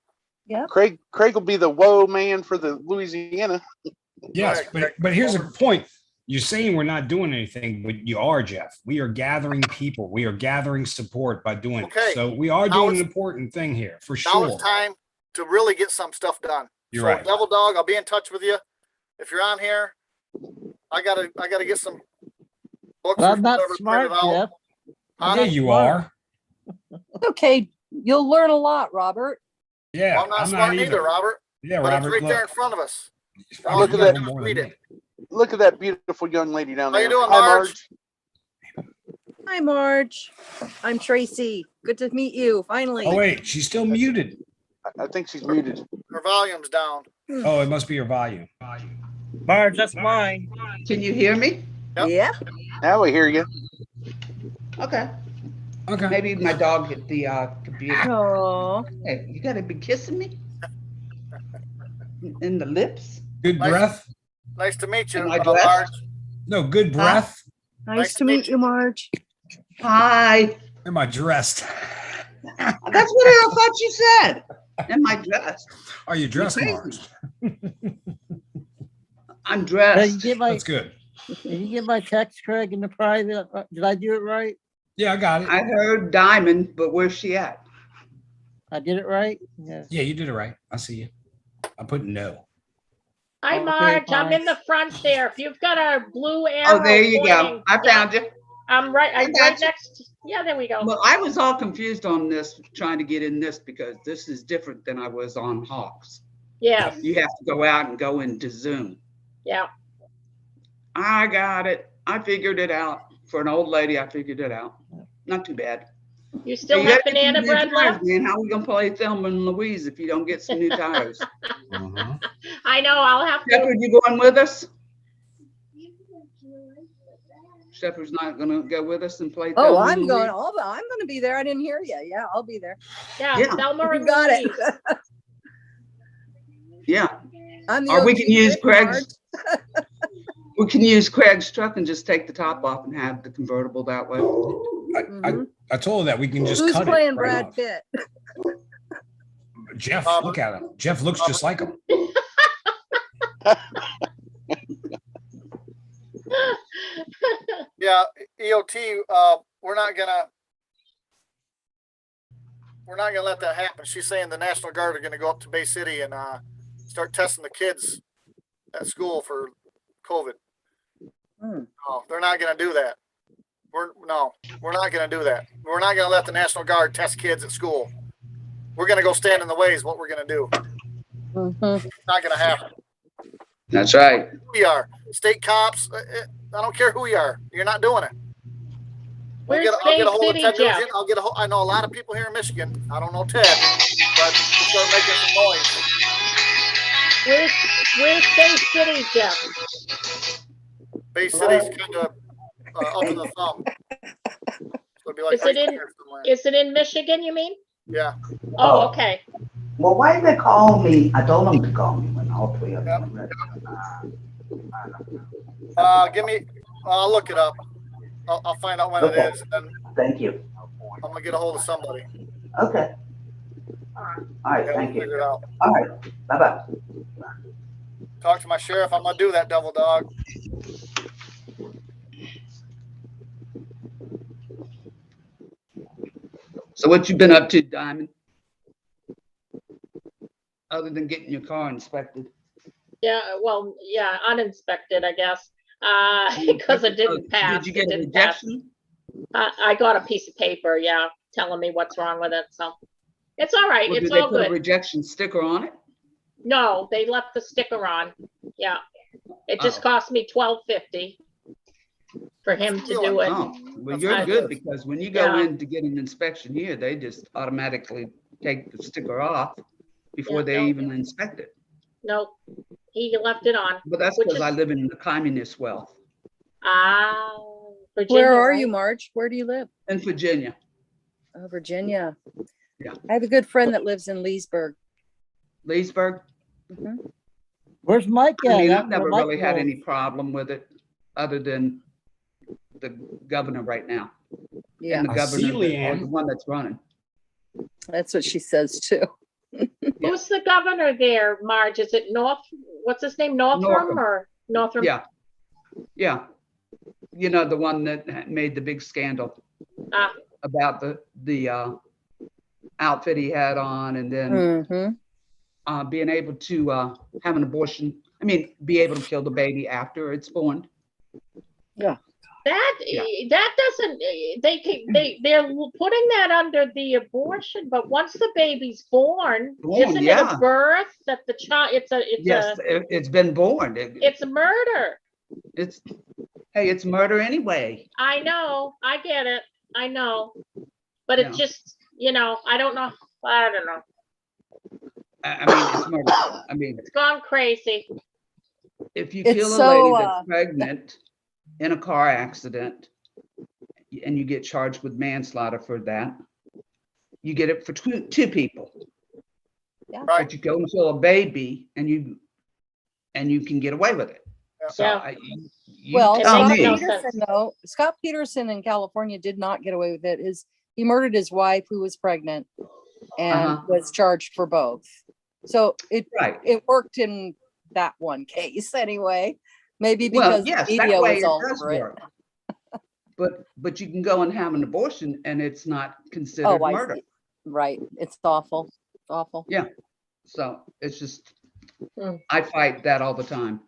Craig will be the woe man for the Louisiana. Yes, Right. but here's a point. You're saying we're not doing anything, but you are, Jeff. We are gathering people. We are gathering support by doing Okay. it. So we are Now doing an it's- important thing here, for Now sure. it's time to really get some stuff done. You're So right. Devil Dog, I'll be in touch with you. If you're on here, I gotta get some books. But or I'm not whatever smart, printed out. Jeff. Huh? Yeah, you smart. are. Okay, you'll learn a lot, Robert. Yeah, Well, I'm not smart either, Robert. Yeah, But Robert. it's right there in Look, front of us. Robert, Look you at gotta that. know more Read than it. me. Look at that beautiful young lady down How there. you doing, Hi, Marge? Hi, Marge. I'm Tracy. Good to meet you, finally. Oh wait, she's still muted. I think she's muted. Her volume's down. Oh, it must be your volume. Marge, that's mine. Can you hear me? Yep. Yeah. Now we hear you. Okay. Okay. Maybe my dog hit the computer. Oh, Hey, you gotta be kissing me in the lips. Good Nice. breath. Nice to meet you, Am I dressed? Marge. No, good breath. nice to meet you, Marge. Hi. Am I dressed? That's what I thought you said. Am I dressed? Are you dressed, crazy. Marge? I'm Did dressed. you get my, That's good. did you get my text, Craig, in the private? Did I do it right? Yeah, I got it. I heard Diamond, but where's she at? I did it right? Yeah. Yeah, you did it right. I see you. I put no. Hi, Okay, Marge. I'm fine. in the front there. If you've got a blue arrow. Oh, there you go. pointing- I found you. I'm right I got you. next. Yeah, there we go. Well, I was all confused on this, trying to get in this because this is different than I was on Hawks. Yeah, You have to go out and go into Zoom. yeah. I got it. I figured it out. For an old lady, I figured it out. Not too bad. You still You have gotta get some banana new bread tires, left? Man, how are we gonna play Thelma and Louise if you don't get some new tires? Uh-huh. I know, I'll have to. Shepherd, you going with us? Shepherd's not gonna go with us and play. Oh, Thelma I'm and going. Louise? I'm going to be there. I didn't hear you. Yeah, I'll be there. Yeah, Yeah. Thelma You and got it. Louise. Yeah, I'm the or we OG can use Rick, Marge. Craig's. We can use Craig's truck and just take the top off and have the convertible that way. I told her that we can just Who's cut playing it. Right Brad off. Pitt? Jeff, Um, look at him. Jeff looks just like him. Yeah, EOT. We're not gonna let that happen. She's saying the National Guard are gonna go up to Bay City and start testing the kids at school for COVID. Hmm. No, they're not gonna do that. We're not gonna do that. We're not gonna let the National Guard test kids at school. We're gonna go stand in the way is what we're gonna do. Mhm. It's not gonna happen. That's right. We are state cops. I don't care who you are. You're not doing it. Where's I'll Bay get a hold City, of Ted Jeff? Nugent. I know a lot of people here in Michigan. I don't know Ted, but we'll start making some noise. Where's Bay City, Jeff? Bay City's kind of up in the thumb. So it'd be like Is it right in- here somewhere. Is it in Michigan, you mean? Yeah. Oh, okay. Well, why did they call me? I told them to call me when all three of Yep. them were ready. Give me. I'll look it up. I'll find out when it Okay. is, and then Thank you. I'm gonna get a hold of somebody. Okay. All right, Yeah, thank we'll you. figure it out. All right, bye-bye. Talk to my sheriff. I'm gonna do that, devil dog. So what you been up to, Diamond? Other than getting your car inspected? Yeah, well, yeah, uninspected, I guess, because it didn't pass. Did you get It a didn't pass. rejection? I got a piece of paper, yeah, telling me what's wrong with it, so it's all right, Well, it's did they all put a good. rejection sticker on it? No, they left the sticker on, yeah. It just Oh. cost me $12.50 for him to do it. Oh, well, That's you're what it good, is. because when you go Yeah. in to get an inspection here, they just automatically take the sticker off before Yeah, they no. even inspect it. Nope, he left it on. But that's Which because I is- live in the communist wealth Where Virginia, are right? you, Marge? Where do you live? in Virginia. Oh, Virginia. Yeah. I have a good friend that lives in Leesburg. Leesburg. Mhm. Where's Mike I at? mean, That's I've where never Mike really had lives. any problem with it, other than the governor right now. Yeah, And the I see, governor, or Leanne. the one that's running. that's what she says too. Who's the governor there, Marge? Is it what's his name, Northam Northam. or Northam? Yeah, yeah. You know, the one that made the big scandal Ah, about the outfit he had on, and then Mm-hmm. being able to have an abortion. I mean, be able to kill the baby after it's born. that doesn't, they're putting that under the abortion, but once the baby's born, isn't it yeah. a birth that the child, Yes, it's been born. it's a murder. It's hey, it's murder anyway. I know, I get it, I know, but it Yeah. just, I don't know. I mean, it's murder. I mean, It's gone crazy. if you It's kill a so, lady that's pregnant in a car accident and you get charged with manslaughter for that, you get it for two people. Yeah. Right. But you go and kill a baby and you can get away with it. Yeah. So Yeah. you well, It tell Scott makes no me. Peterson, sense. though, Scott Peterson in California did not get away with it. He murdered his wife who was pregnant and was charged for both. So Right. it worked in that one case anyway. Maybe Well, because yes, the that media way was it all does over it. work. But you can go and have an abortion and it's not considered Oh, I murder. see. Right. It's awful. Awful. Yeah. So it's just, Mm. I fight that all the time.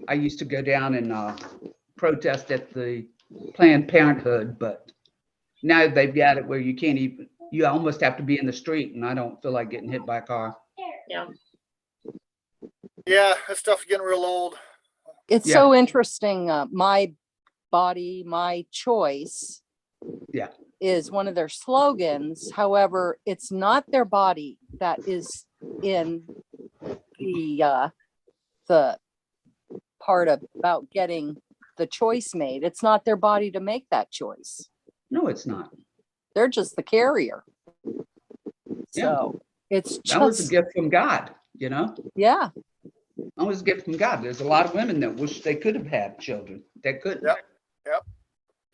I used to go down and protest at the Planned Parenthood, but now they've got it where you can't even, you almost have to be in the street, and I don't feel like getting hit by a car. Yeah. Yeah, that stuff's getting real old. It's Yeah. so interesting. My body, my choice. Yeah. Is one of their slogans. However, it's not their body that is in the part about getting the choice made. It's not their body to make that choice. No, it's not. They're just the carrier. Yeah. So it's That was a just, gift from God, you know? yeah. That was a gift from God. There's a lot of women that wish they could have had children that couldn't. Yep. Yep.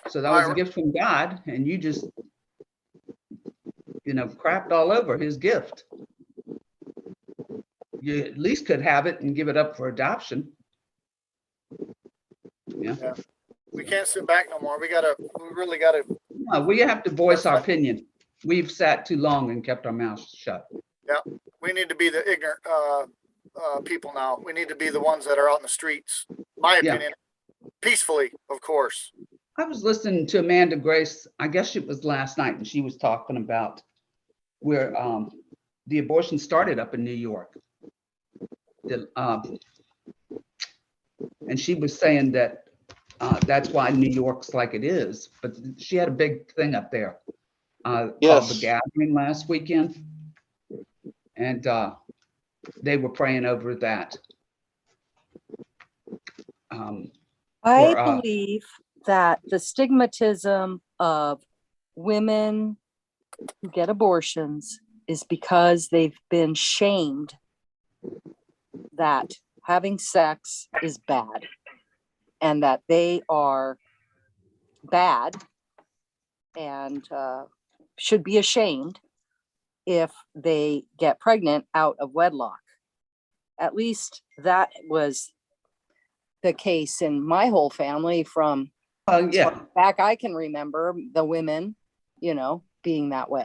So that was a gift from God, and you just, crapped all over his gift. You at least could have it and give it up for adoption. Yeah. We can't sit back no more. We really gotta. No, we have to voice our opinion. We've sat too long and kept our mouths shut. Yeah, we need to be the ignorant people now. We need to be the ones that are out in the streets. My Yeah. opinion, peacefully, of course. I was listening to Amanda Grace, I guess it was last night, and she was talking about where the abortion started up in New York. And she was saying that that's why New York's like it is. But she had a big thing up there called The Gathering last weekend. And they were praying over that. I believe that the stigmatism of women who get abortions is because they've been shamed that having sex is bad and that they are bad and should be ashamed if they get pregnant out of wedlock. At least that was the case in my whole family from Yeah. back I can remember, the women, being that way.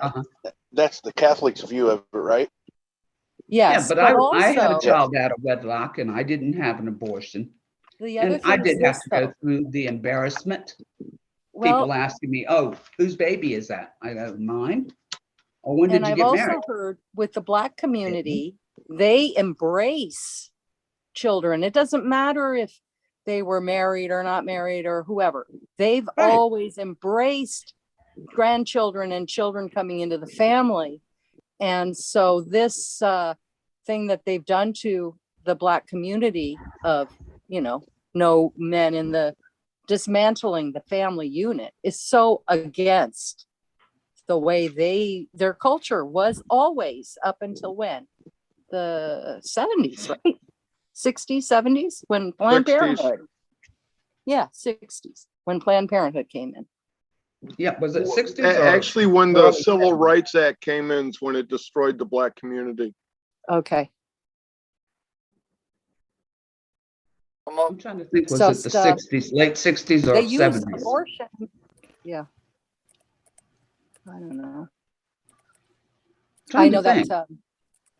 That's the Catholics' view of it, right? Yes, Yeah, but I had a also child out of wedlock and I didn't have an abortion. the other And I thing is did have this, to go though. through the embarrassment. Well, People asking me, "Oh, whose baby is that?" I go, "Mine." Or when did and you I've get also married? heard with the Black community, they embrace children. It doesn't matter if they were married or not married or whoever. They've Right. always embraced grandchildren and children coming into the family. And so this thing that they've done to the Black community of, no men in the dismantling the family unit is so against the way their culture was always up until when? The 70s, right? 60s, 70s, when Planned 60s. Parenthood. Yeah, 60s, when Planned Parenthood came in. Yeah, was it 60s or Actually, when the early Civil 70s? Rights Act came in, is when it destroyed the Black community. Okay. I'm trying to think, was So it the 60s, late 60s they or use 70s? abortion. Yeah. I don't know. I know that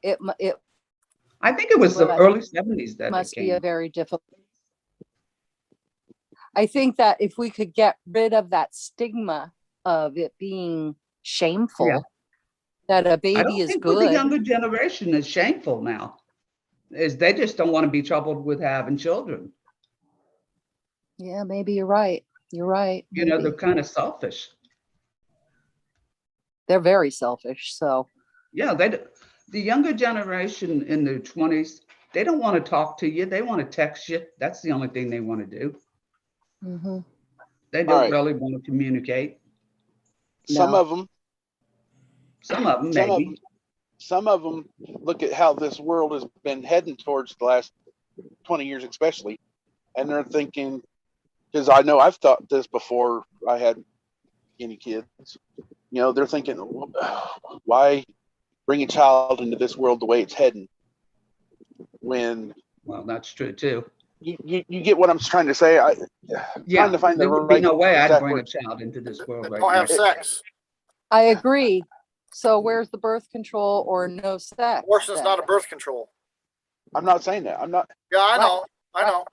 it I think it was the But early 70s that it must be a came. very difficult. I think that if we could get rid of that stigma of it being shameful, Yeah. that a I baby don't is think with the good. younger generation is shameful now. Is they just don't want to be troubled with having children. Yeah, maybe you're right. You're right. You know, they're maybe. kind of selfish. They're very selfish. So Yeah, the younger generation in their 20s, they don't want to talk to you. They want to text you. That's the only thing they want to do. mhm. They All don't right. really want to communicate. Some No. of them, Some of them, some of maybe. them, some of them look at how this world has been heading towards the last 20 years, especially, and they're thinking, because I know I've thought this before I had any kids. They're thinking, why bring a child into this world the way it's heading? When Well, that's true too. you get what I'm trying to say. Yeah, Trying to find the there would be right no way I'd exact bring a word. child into this world right Don't now. have sex. I agree. So where's the birth control or no sex? Abortion is then? not a birth control. I'm not saying that. I'm not. Yeah, I Right. know. I know.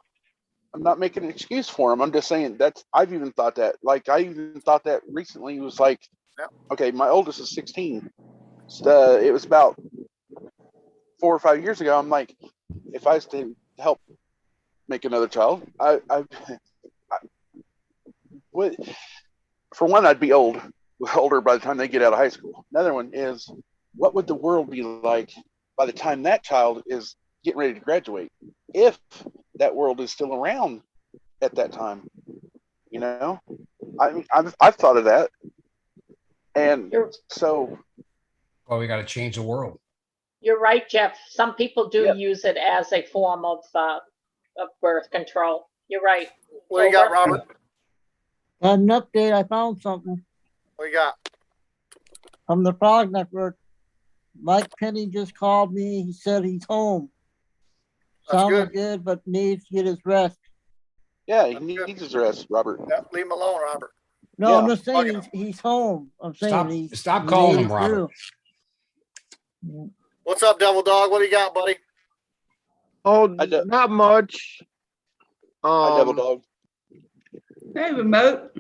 I'm not making an excuse for him. I'm just saying I've even thought that. Like I even thought that recently. It was like, Yep. okay, my oldest is 16. It was about 4 or 5 years ago. I'm like, if I was to help make another child, I would. For one, I'd be older by the time they get out of high school. Another one is, what would the world be like by the time that child is getting ready to graduate, if that world is still around at that time? I've thought of that, and so. Well, we got to change the world. You're right, Jeff. Some people do Yep. use it as a form of birth control. You're right. What do you got, Robert? An update, I found something What you got? from the Frog Network. Mike Penny just called me. He said he's home. That's Sounded good. good, but needs to get his rest. Yeah, he needs his rest, Robert. Yeah, leave him alone, Robert. No, Yeah. I'm just saying Bugging he's home. I'm saying Stop he calling made him it Robert. through. What's up, Devil Dog? What do you got, buddy? Oh, do- not much. Hi, Devil Dog. Hey, remote.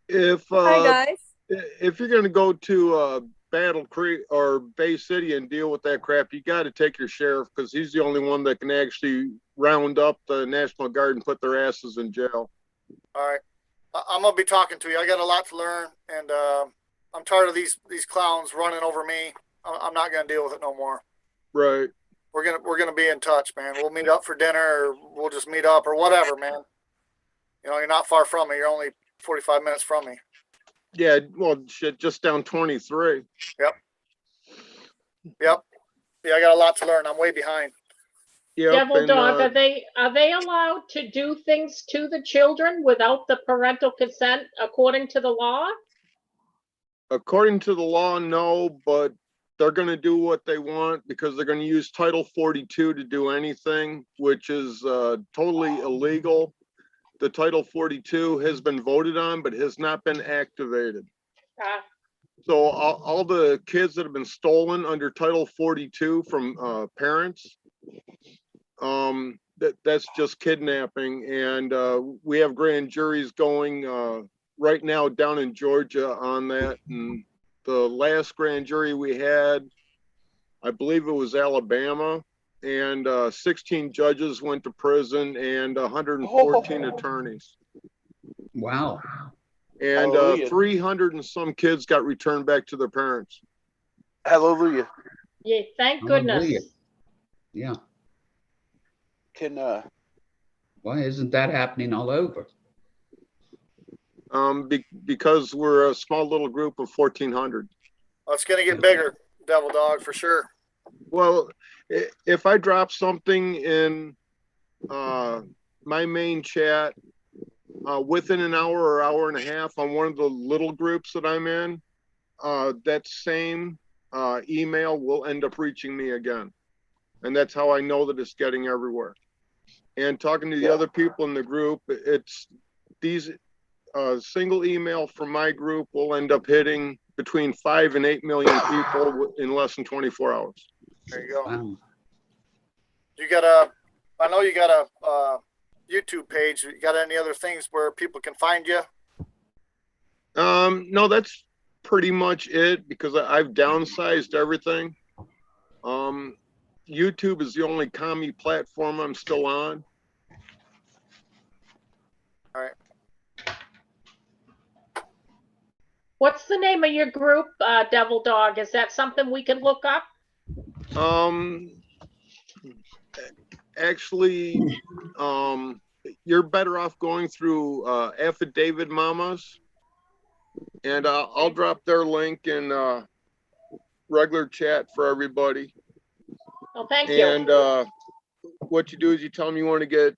If Hi guys. if you're gonna go to Battle Creek or Bay City and deal with that crap, you got to take your sheriff, because he's the only one that can actually round up the National Guard and put their asses in jail. All right. I'm gonna be talking to you. I got a lot to learn, and I'm tired of these clowns running over me. I'm not gonna deal with it no more. Right. We're gonna be in touch, man. We'll meet up for dinner, or we'll just meet up, or whatever, man. You're not far from me. You're only 45 minutes from me. Yeah. Well, shit, just down 23. Yep. Yeah, I got a lot to learn. I'm way behind. Yep. Devil and, Dog, are they allowed to do things to the children without the parental consent according to the law? according to the law, no, but they're going to do what they want because they're going to use Title 42 to do anything, which is totally illegal. The Title 42 has been voted on, but has not been activated. So all the kids that have been stolen under Title 42 from parents, that's just kidnapping. And we have grand juries going right now down in Georgia on that. And the last grand jury we had, I believe it was Alabama, and 16 judges went to prison and 114 attorneys. Wow. And Hallelujah. 300 and some kids got returned back to their parents. Hallelujah. Yeah, thank goodness. Hallelujah. Yeah. Can Why isn't that happening all over? Because we're a small little group of 1,400. Well, it's going to get bigger, Devil Dog, for sure. Well, if I drop something in my main chat within an hour or hour and a half on one of the little groups that I'm in, that same email will end up reaching me again. And that's how I know that it's getting everywhere. And talking to the other people in the group, it's these single email from my group will end up hitting between 5 and 8 million people in less than 24 hours. There you go. Wow. You got I know you got a YouTube page. You got any other things where people can find you? No, that's pretty much it because I've downsized everything. YouTube is the only commie platform I'm still on. All right. What's the name of your group, Devil Dog? Is that something we can look up? Actually, you're better off going through Affidavit Mamas, and I'll drop their link in regular chat for everybody. Oh, thank you. And what you do is you tell them you want to get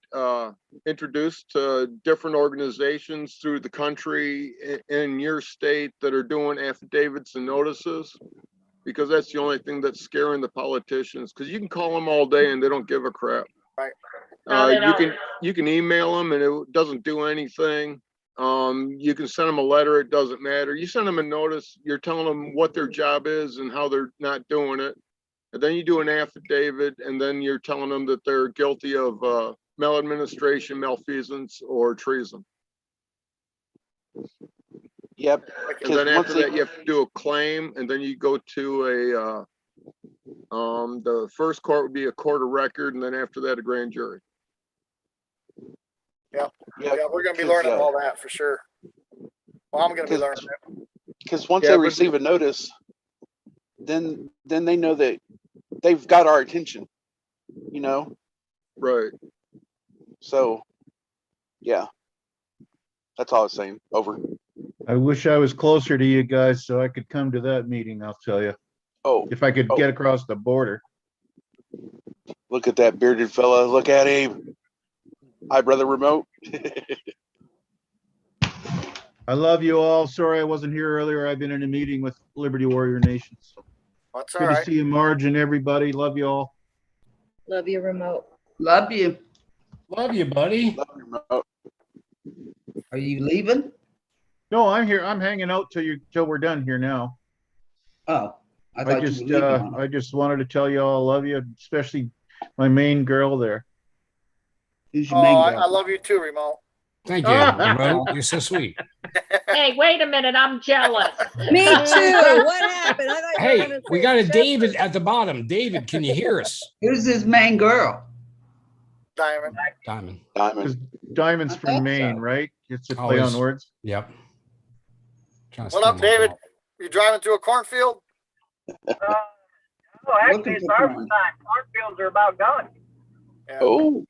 introduced to different organizations through the country in your state that are doing affidavits and notices, because that's the only thing that's scaring the politicians, because you can call them all day and they don't give a crap. Right. No, they don't. You can email them and it doesn't do anything. You can send them a letter, it doesn't matter. You send them a notice, you're telling them what their job is and how they're not doing it. And then you do an affidavit, and then you're telling them that they're guilty of maladministration, malfeasance, or treason. Yep. And then after that, you have to do a claim, and then you go to the first court would be a court of record, and then after that, a grand jury. Yeah, we're going to be learning all that for sure. Well, I'm going to be learning it. Because once they receive a notice, then they know that they've got our attention, you know? Right. So, yeah. That's all I was saying. Over. I wish I was closer to you guys so I could come to that meeting, I'll tell you. Oh. If I could get across the border. Look at that bearded fella. Look at him. Hi, brother remote. I love you all. Sorry I wasn't here earlier. I've been in a meeting with Liberty Warrior Nation. So. That's good to see you, Marge, and everybody. Love you all. Love you, remote. Love you. Love you, buddy. Love you, remote. Are you leaving? No, I'm here. I'm hanging out till we're done here now. Oh, I just wanted to tell you all I love you, especially my main girl there. Who's your main girl? I love you too, remote. Thank you, remote. You're so sweet. Hey, wait a minute. I'm jealous. Me too. What happened? I thought you were Hey, gonna we say got a Shepherd. David at the bottom. David, can you hear us? Who's his main girl? Diamond. Diamond. Diamond. Diamond's from Maine, right? It's a play on words. Yep. What up, David? You driving through a cornfield? No, actually, it's harvest time. Cornfields are about gone. Yeah. Oh.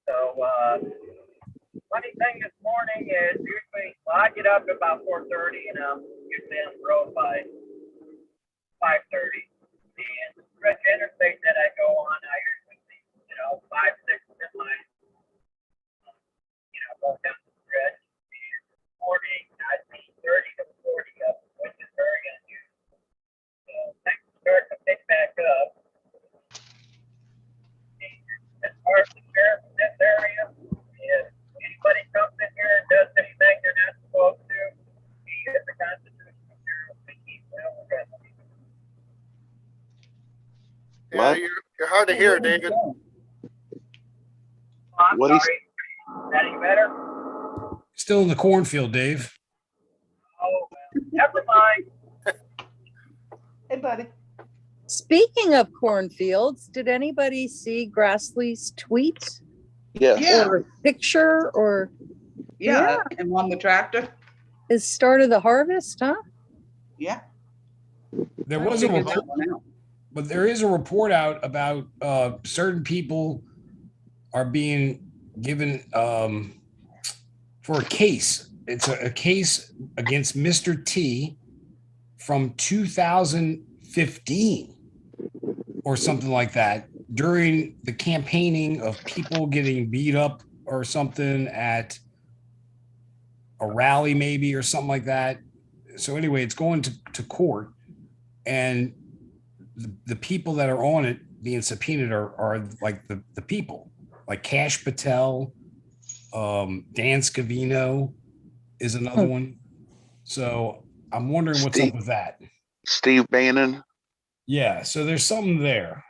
So, funny thing this morning is usually, I get up at about 4:30 and I'm usually on the road by 5:30. And the stretch interstate that I go on, I usually see, 5, 6 semis, going down the stretch. And this morning, I see 30 to 40 of them, which is very unusual. hard to hear, David. Oh, I'm What sorry. he's- Is that any better? Still in the cornfield, Dave. Oh, well, never mind. Hey, buddy. Speaking of cornfields, did anybody see Grassley's tweet Yes. Yeah. or picture or Yeah, and on the tractor. his start of the harvest, huh? Yeah. There I was a figured report, that one out. but there is a report out about certain people are being given for a case. It's a case against Mr. T from 2015 or something like that, during the campaigning of people getting beat up or something at a rally maybe or something like that. So anyway, it's going to court, and the people that are on it being subpoenaed are like the people like Cash Patel, Dan Scavino is another one. So I'm wondering what's up with that. Steve Bannon. Yeah, so there's something there,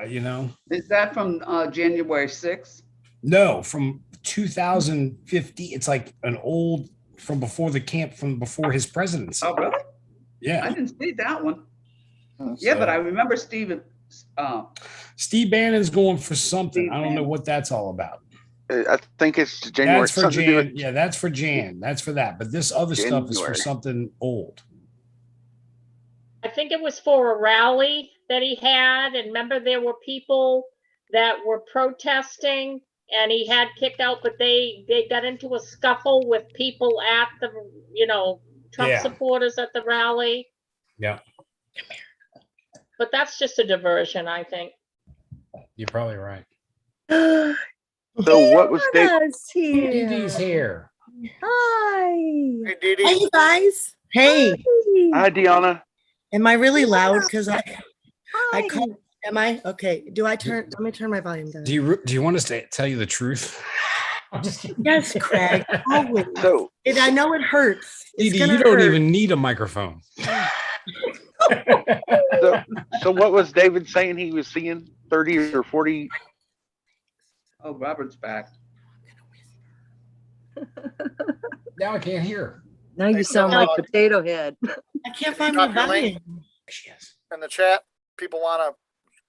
you know. Is that from January 6th? No, from 2015. It's like an old from before his presidency. Oh, really? Yeah, I didn't see that one. Yeah, but I remember Steve Bannon's going for something. Steve I don't know Bannon. what that's all about. I think it's January. That's for something to do Jan. with- Yeah, that's for Jan. That's for that. But this other stuff is for January. something old. I think it was for a rally that he had, and remember there were people that were protesting and he had kicked out, but they got into a scuffle with people at the, Trump Yeah. supporters at the rally. Yeah, But that's just a diversion, I think. you're probably right. So what was Dave? DD's here. Hi. Hey, Dee Dee. Hey, you guys. Hey, Hi, Deanna. am I really loud? Because I Hi. called. Am I? Okay. Do I turn? Let me turn my volume down. Do you want us to tell you the truth? I'm just kidding. Yes, Craig. Always. So And I know it hurts. It's DD, gonna you don't hurt. even need a microphone. so what was David saying he was seeing? 30 or 40? Oh, Robert's back. Now I can't hear. Now you sound like Potato Head. I can't find Drop my your link. volume. In the chat, people want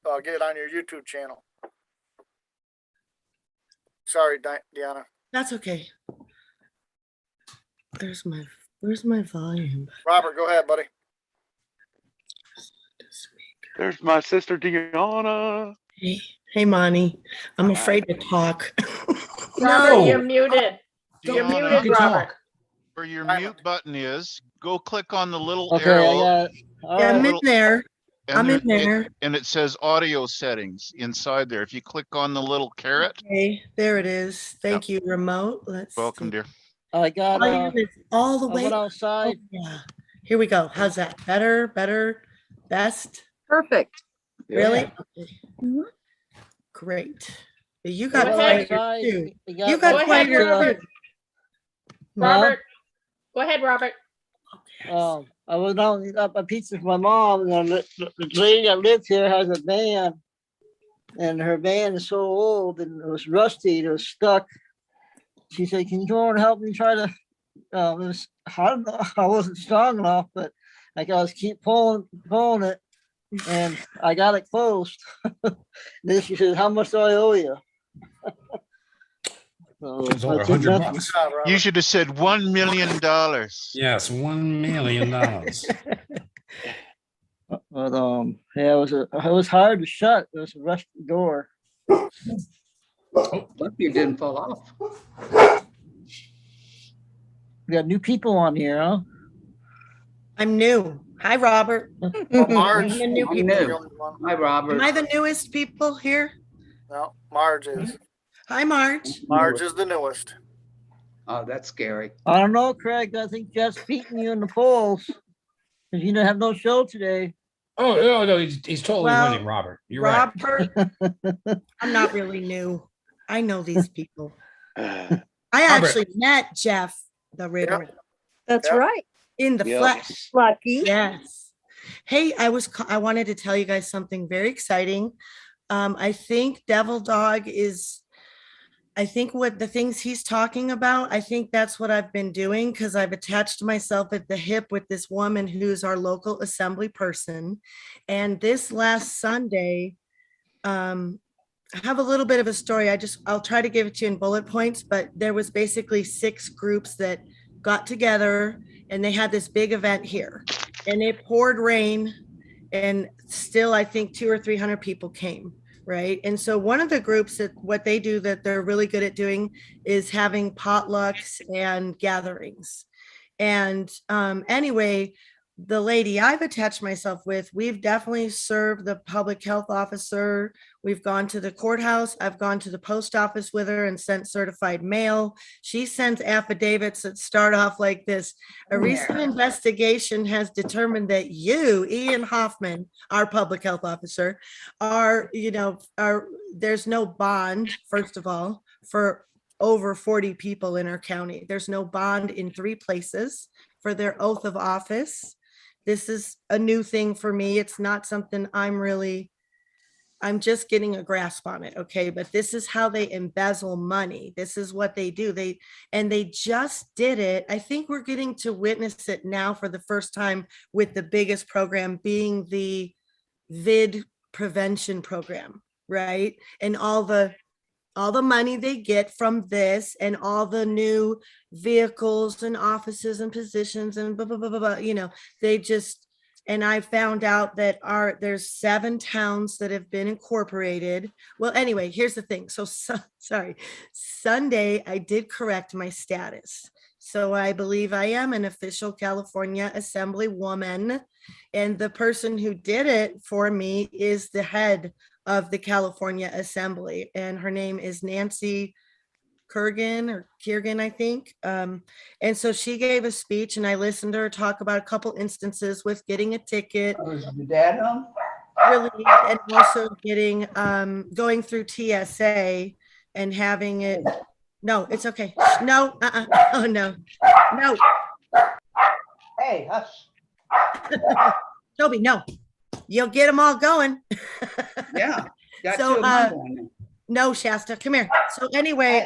to get on your YouTube channel. Sorry, Deanna. That's okay. Where's my volume? Robert, go ahead, buddy. There's my sister Deanna. Hey, Monty. I'm afraid to talk. Robert, you're muted. You're Deanna, muted, Robert. Where your mute button is, go click on the little Okay, arrow. Yeah, I'm in there. and I'm in there. And it says audio settings inside there. If you click on the little carrot, Okay, there it is. Thank you, remote. Let's welcome, see. dear. I got all the way outside. Oh, yeah. Here we go. How's that? Better, best? Perfect. Really? Okay. Great. You Go got ahead. quieter too. You Go got ahead, quieter Robert. too. Robert, go ahead, Robert. I was down to got my pizza for my mom, and the lady that lives here has a van, and her van is so old and it was rusty, it was stuck. She said, "Can you go and help me try to?" It was, I don't know, I wasn't strong enough, but I was keep pulling it, and I got it closed. Then she said, "How much do I owe you?" So It's over I said, $100. "Nothing." You should have said $1 million. Yes, $1 million. But yeah, it was hard to shut. It was a rusty door. Lucky you didn't fall off. We got new people on here, huh? I'm new. Hi, Robert. Well, Marge, I'm the new I'm people. new. Hi, Robert. Am I the newest people here? No, Marge is. Hi, Marge. Marge is the newest. Oh, that's scary. I don't know, Craig. I think Jeff's beating you in the polls. Because you didn't have no show today. Oh no, he's totally Well, winning, Robert. You're right. Robert, I'm not really new. I know these people. I Robert. actually met Jeff the Ritter That's Yep. right. in the Yep. flesh. Lucky. Yes. Hey, I wanted to tell you guys something very exciting. I think Devil Dog is, I think what the things he's talking about, I think that's what I've been doing because I've attached myself at the hip with this woman who's our local assembly person. And this last Sunday, I have a little bit of a story. I'll try to give it to you in bullet points, but there was basically 6 groups that got together and they had this big event here and it poured rain and still I think 200 or 300 people came. Right. And so one of the groups that what they do that they're really good at doing is having potlucks and gatherings. And anyway, the lady I've attached myself with, we've definitely served the public health officer. We've gone to the courthouse. I've gone to the post office with her and sent certified mail. She sends affidavits that start off like this. A recent investigation has determined that you, Ian Hoffman, our public health officer, there's no bond, first of all, for over 40 people in our county. There's no bond in 3 places for their oath of office. This is a new thing for me. It's not something I'm just getting a grasp on it. Okay. But this is how they embezzle money. This is what they do. They just did it. I think we're getting to witness it now for the first time with the biggest program being the vid prevention program, right? And all the money they get from this and all the new vehicles and offices and positions and blah, blah, blah, blah, blah, they just, and I found out that there's 7 towns that have been incorporated. Well, anyway, here's the thing. Sorry, Sunday, I did correct my status. So I believe I am an official California Assemblywoman. And the person who did it for me is the head of the California Assembly. And her name is Nancy Kiergan, I think. And so she gave a speech and I listened to her talk about a couple instances with getting a ticket. Is your dad home? Really, and also getting, going through TSA and having it. No, it's okay. No, oh no. Hey, hush. Toby, no. You'll get them all going. Yeah. Got So, 2 of mine going now. No, Shasta, come here. So anyway,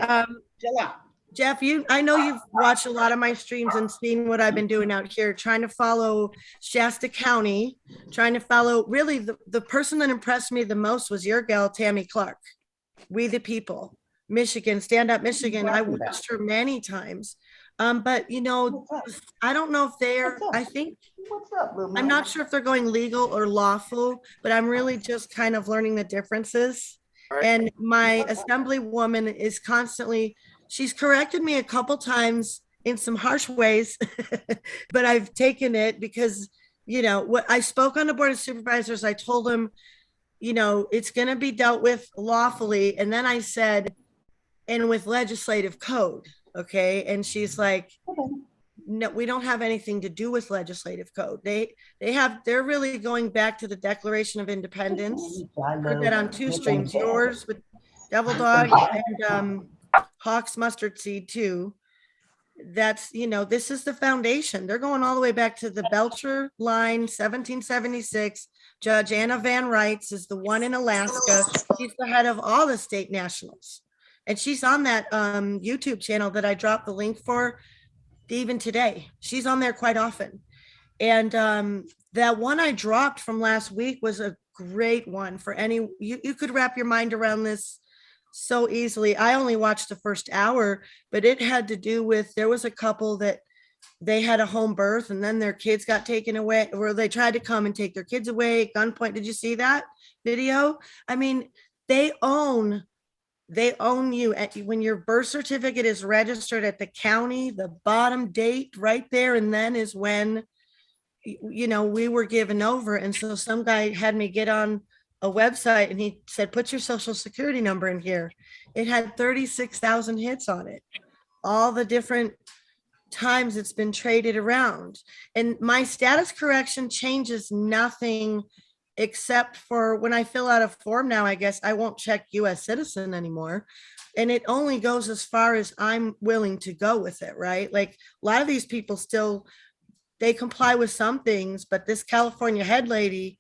Chill out. Jeff, I know you've watched a lot of my streams and seen what I've been doing out here, trying to follow Shasta County, trying to follow, really the person that impressed me the most was your gal, Tammy Clark. We the People, Michigan, Stand Up Michigan. I watched her many times. But I don't know if I think, I'm not sure if they're going legal or lawful, but I'm really just kind of learning the differences. Right. And my assemblywoman is constantly, she's corrected me a couple times in some harsh ways, but I've taken it because, what I spoke on the Board of Supervisors, I told them, it's going to be dealt with lawfully. And then I said, and with legislative code. Okay. And she's like, no, we don't have anything to do with legislative code. They're really going back to the Declaration of Independence. Heard that on 2 streams, yours with Devil Dog and Hawks Mustard Seed too. That's, this is the foundation. They're going all the way back to the Belcher line, 1776. Judge Anna Van Rights is the one in Alaska. She's the head of all the state nationals. And she's on that YouTube channel that I dropped the link for even today. She's on there quite often. And that one I dropped from last week was a great one for you could wrap your mind around this so easily. I only watched the first hour, but it had to do with, there was a couple that they had a home birth and then their kids got taken away, or they tried to come and take their kids away at gunpoint. Did you see that video? I mean, they own you when your birth certificate is registered at the county, the bottom date right there. And then is when, we were given over. And so some guy had me get on a website and he said, put your social security number in here. It had 36,000 hits on it. All the different times it's been traded around. And my status correction changes nothing except for when I fill out a form now, I guess I won't check US citizen anymore. And it only goes as far as I'm willing to go with it, right? Like a lot of these people still, they comply with some things, but this California head lady,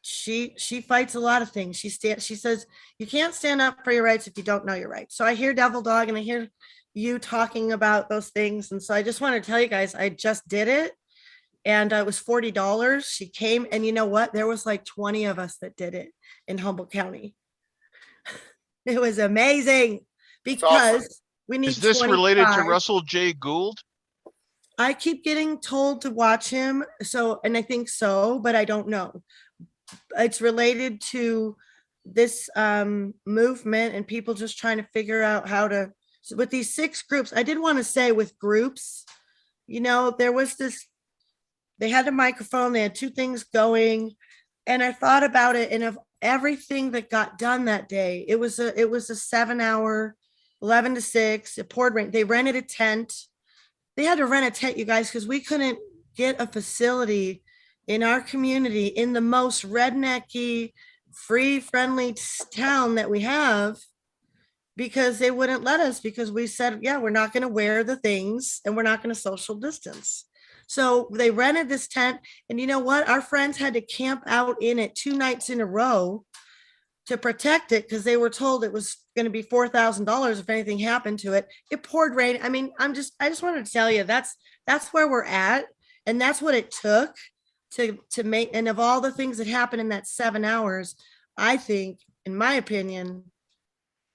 she fights a lot of things. She says you can't stand up for your rights if you don't know your rights. So I hear Devil Dog and I hear you talking about those things. And so I just want to tell you guys, I just did it. And it was $40. She came, and you know what? There was like 20 of us that did it in Humboldt County. It was amazing because we need. Is this related to 25. Russell J. Gould? I keep getting told to watch him. So, and I think so, but I don't know. It's related to this movement and people just trying to figure out how to, so with these 6 groups, I did want to say with groups, you know, there was this, they had a microphone, they had 2 things going. And I thought about it, and of everything that got done that day, it was a 7-hour, 11 to 6, it poured rain. They rented a tent. They had to rent a tent, you guys, because we couldn't get a facility in our community in the most rednecky, free, friendly town that we have, because they wouldn't let us, because we said, yeah, we're not going to wear the things and we're not going to social distance. So they rented this tent, and you know what? Our friends had to camp out in it 2 nights in a row to protect it, because they were told it was going to be $4,000 if anything happened to it. It poured rain. I mean, I just wanted to tell you that's where we're at, and that's what it took to make. And of all the things that happened in that 7 hours, I think, in my opinion,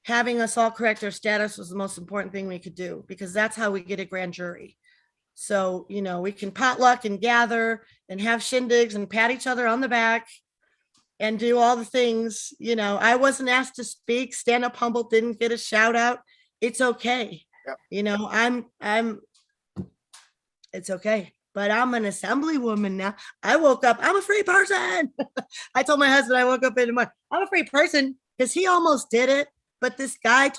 having us all correct our status was the most important thing we could do, because that's how we get a grand jury. So, you know, we can potluck and gather and have shindigs and pat each other on the back and do all the things. You know, I wasn't asked to speak. Stand Up Humboldt didn't get a shout out. It's okay. Yep. You know, it's okay. But I'm an assemblywoman now. I woke up, I'm a free person. I told my husband I woke up in the morning, I'm a free person, because he almost did it. But this guy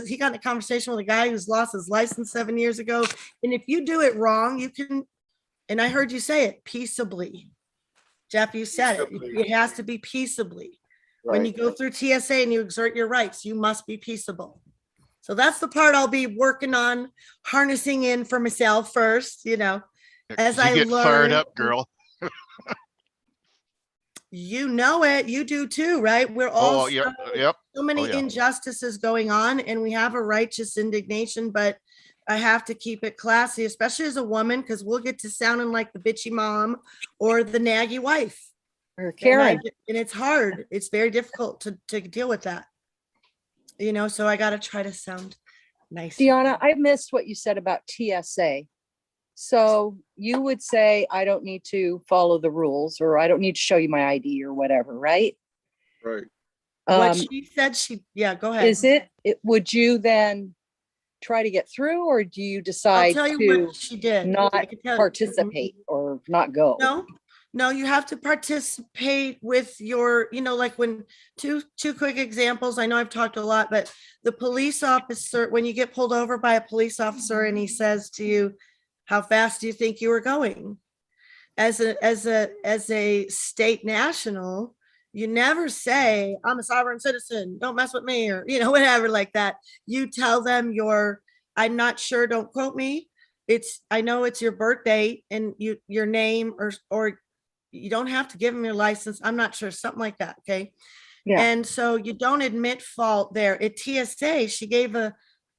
he got in a conversation with a guy who's lost his license 7 years ago. And if you do it wrong, you can, and I heard you say it, peaceably. Jeff, you said it. It has to be peaceably. Right. When you go through TSA and you exert your rights, you must be peaceable. So that's the part I'll be working on harnessing in for myself first, you know, as I get learn. Fired up, girl. You know it. You do too, right? We're all yep. So many injustices going on, and we have a righteous indignation, but I have to keep it classy, especially as a woman, because we'll get to sounding like the bitchy mom or the naggy wife. Or Karen. And it's hard. It's very difficult to deal with that. You know, so I got to try to sound nice. Deanna, I missed what you said about TSA. So you would say, I don't need to follow the rules, or I don't need to show you my ID or whatever, right? Right. What she said, go ahead. Would you then try to get through, or do you decide to she did. not participate or not go? No, you have to participate with your, you know, like when two quick examples. I know I've talked a lot, but the police officer, when you get pulled over by a police officer and he says to you, how fast do you think you were going? As a state national, you never say, I'm a sovereign citizen, don't mess with me, or, you know, whatever like that. You tell them I'm not sure, don't quote me. I know it's your birth date and your name, or you don't have to give them your license. I'm not sure, something like that. Okay. Yeah. And so you don't admit fault there. At TSA, she gave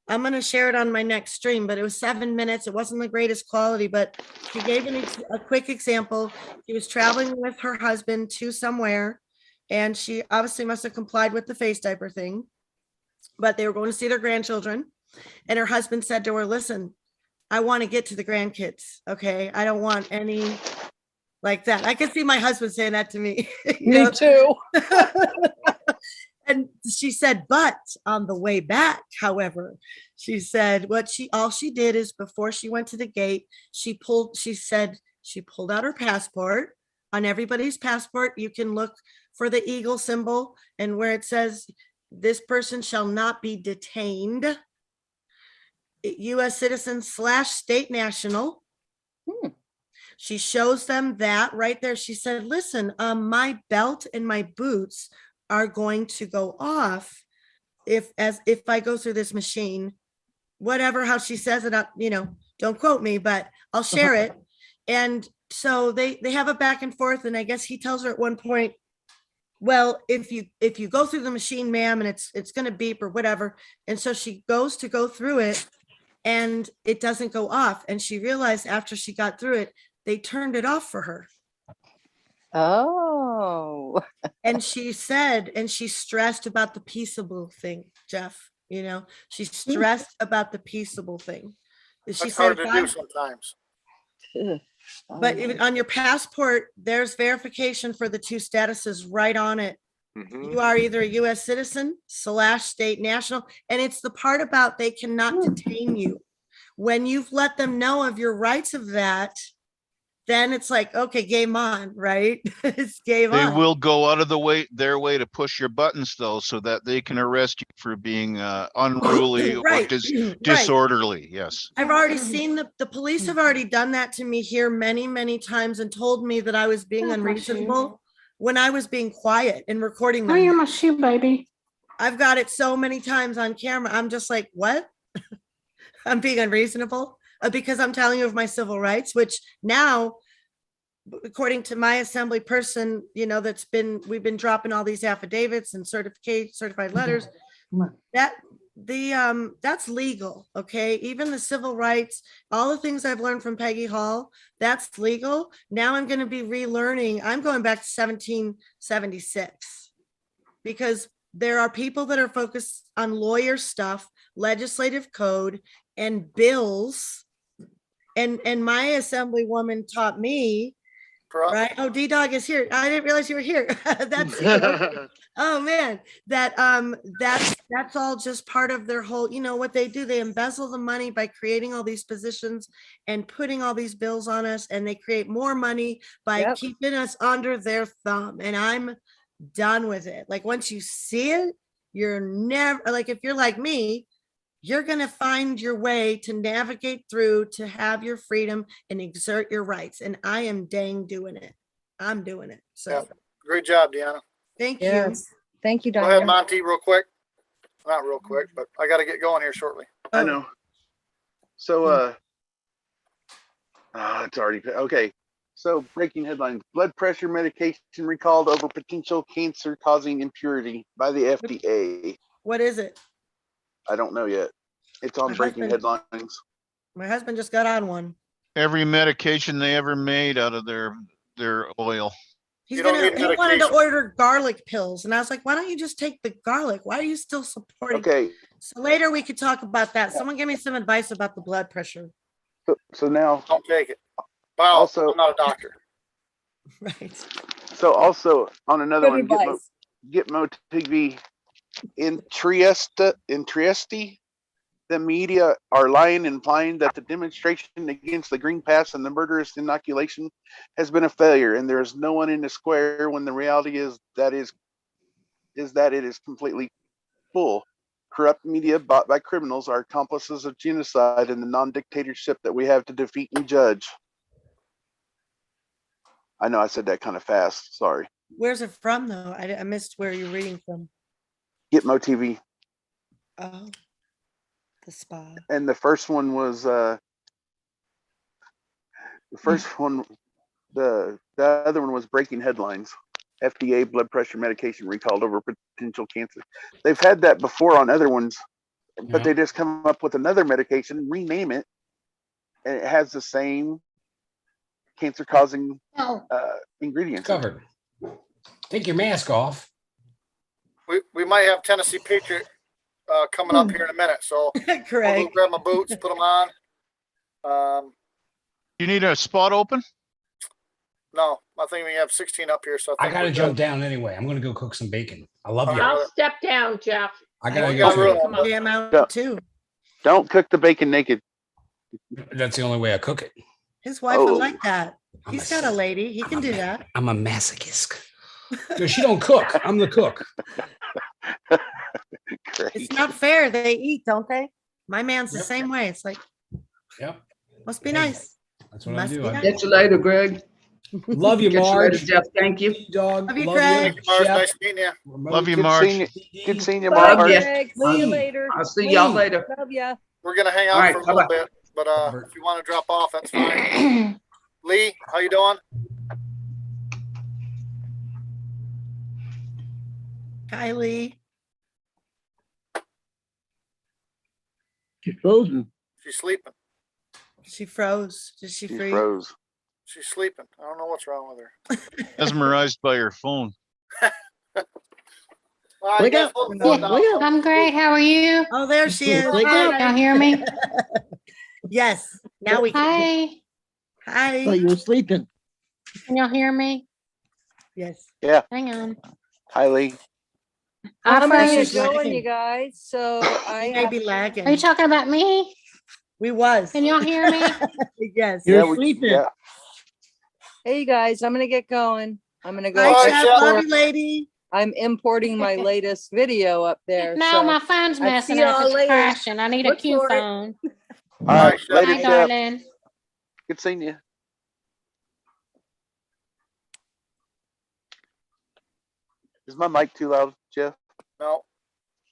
I'm going to share it on my next stream, but it was 7 minutes. It wasn't the greatest quality, but she gave a quick example. She was traveling with her husband to somewhere, and she obviously must have complied with the face diaper thing, but they were going to see their grandchildren. And her husband said to her, listen, I want to get to the grandkids. Okay. I don't want any like that. I can see my husband saying that to me. Me too. And she said, but on the way back, however, she said all she did is before she went to the gate, she pulled out her passport. On everybody's passport, you can look for the eagle symbol, and where it says, this person shall not be detained, U.S. citizen / state national. She shows them that right there. She said, listen, my belt and my boots are going to go off if I go through this machine, whatever, how she says it, you know, don't quote me, but I'll share it. And so they have a back and forth. And I guess he tells her at one point, well, if you go through the machine, ma'am, and it's going to beep or whatever. And so she goes to go through it and it doesn't go off. And she realized after she got through it, they turned it off for her. Oh. And she said, and she stressed about the peaceable thing, Jeff, she stressed about the peaceable thing. She That's said, hard to do sometimes. but even on your passport, there's verification for the two statuses right on it. You are either a U.S. citizen / state national. And it's the part about they cannot detain you. When you've let them know of your rights of that, then it's like, okay, game on, right? It's game They on. will go out of their way to push your buttons though, so that they can arrest you for being unruly or Right. disorderly. Yes. I've already seen the police have already done that to me here many, many times and told me that I was being unreasonable when I was being quiet and recording them. I am a shoe baby. I've got it so many times on camera. I'm just like, what? I'm being unreasonable because I'm telling you of my civil rights, which now, according to my assembly person, we've been dropping all these affidavits and certified letters. That's legal. Okay. Even the civil rights, all the things I've learned from Peggy Hall, that's legal. Now I'm going to be relearning. I'm going back to 1776 because there are people that are focused on lawyer stuff, legislative code, and bills. And my assemblywoman taught me, right? Oh, D-Dog is here. I didn't realize you were here. That's oh man, that's all just part of their whole, what they do. They embezzle the money by creating all these positions and putting all these bills on us, and they create more money by keeping us under their thumb. And I'm done with it. Like once you see it, you're never like, if you're like me, you're going to find your way to navigate through, to have your freedom and exert your rights. And I am dang doing it. I'm doing it. So yeah. Great job, Deanna. Thank you. Thank you, Diana. Go ahead, Monty, real quick. Not real quick, but I got to get going here shortly. I know. So, it's already, okay. So breaking headlines, blood pressure medication recalled over potential cancer causing impurity by the FDA. What is it? I don't know yet. It's on breaking headlines. My husband just got on one. Every medication they ever made out of their oil. He wanted to order garlic pills. And I was like, why don't you just take the garlic? Why are you still supporting? Okay. So later we could talk about that. Someone give me some advice about the blood pressure. So now. Don't take it. Well, also, I'm not a doctor. Right. So also on another one, Gitmo TV in Trieste, the media are lying and implying that the demonstration against the Green Pass and the murderous inoculation has been a failure, and there is no one in the square, when the reality is that it is completely full. Corrupt media bought by criminals are accomplices of genocide and the non-dictatorship that we have to defeat and judge. I know I said that kind of fast. Sorry. Where's it from, though? I missed where you're reading from. Gitmo TV. Oh, the spa. And the first one was the other one was breaking headlines. FDA blood pressure medication recalled over potential cancer. They've had that before on other ones, but they just come up with another medication, rename it, and it has the same cancer-causing ingredients. Covered. Take your mask off. We might have Tennessee Patriot coming up here in a minute, so correct. I'll go grab my boots, put them on. You need a spot open? No, I think we have 16 up here, so I gotta jump down anyway. I'm gonna go cook some bacon. I love you. I'll step down, Jeff. I gotta go. I'm out too. Don't cook the bacon naked. That's the only way I cook it. His wife would like that. He's got a lady. He can do that. I'm a masochist. No, she don't cook. I'm the cook. It's not fair. They eat, don't they? My man's the same way. It's like, must be nice. That's what I do. Catch you later, Greg. Love you, Catch Marge. later, Jeff. Thank you. Dog. Love you, Greg. Nice meeting you. Love you, Marge. Good seeing you, Love Marge. you. Greg, see you later. I'll see y'all later. Love ya. We're gonna hang out for a little bit, but if you want to drop off, that's fine. Lee, how you doing? Kylie. She's frozen. She's sleeping. She froze. Did she She freeze? froze. She's sleeping. I don't know what's wrong with her. Mesmerized by your phone. All right, Wake guys, up. hold Wake down. up. I'm great. How are you? Oh, there she is. Wake Hi. up. Y'all hear me? Yes. Now we can. Hi. Thought Hi. you were sleeping. Can y'all hear me? Yes. Yeah. Hang on. Hi, Lee. I I'm gonna she's get froze. going, lagging. you guys. So I You may have be Are you lagging. talking about me? We was. Can y'all hear me? Yes. You're Yeah, sleeping. yeah. Hey, you guys, I'm gonna get going. I'm gonna go. Bye, Bye, Chef. Chef. Love you, lady. I'm importing my latest video up there. No, So my phone's I'll messing see up. y'all It's later. crashing. I need a Look Q for it. phone. All Bye, right. Chef. Later, Bye, Chef. darling. Good seeing you. Is my mic too loud, Jeff? No,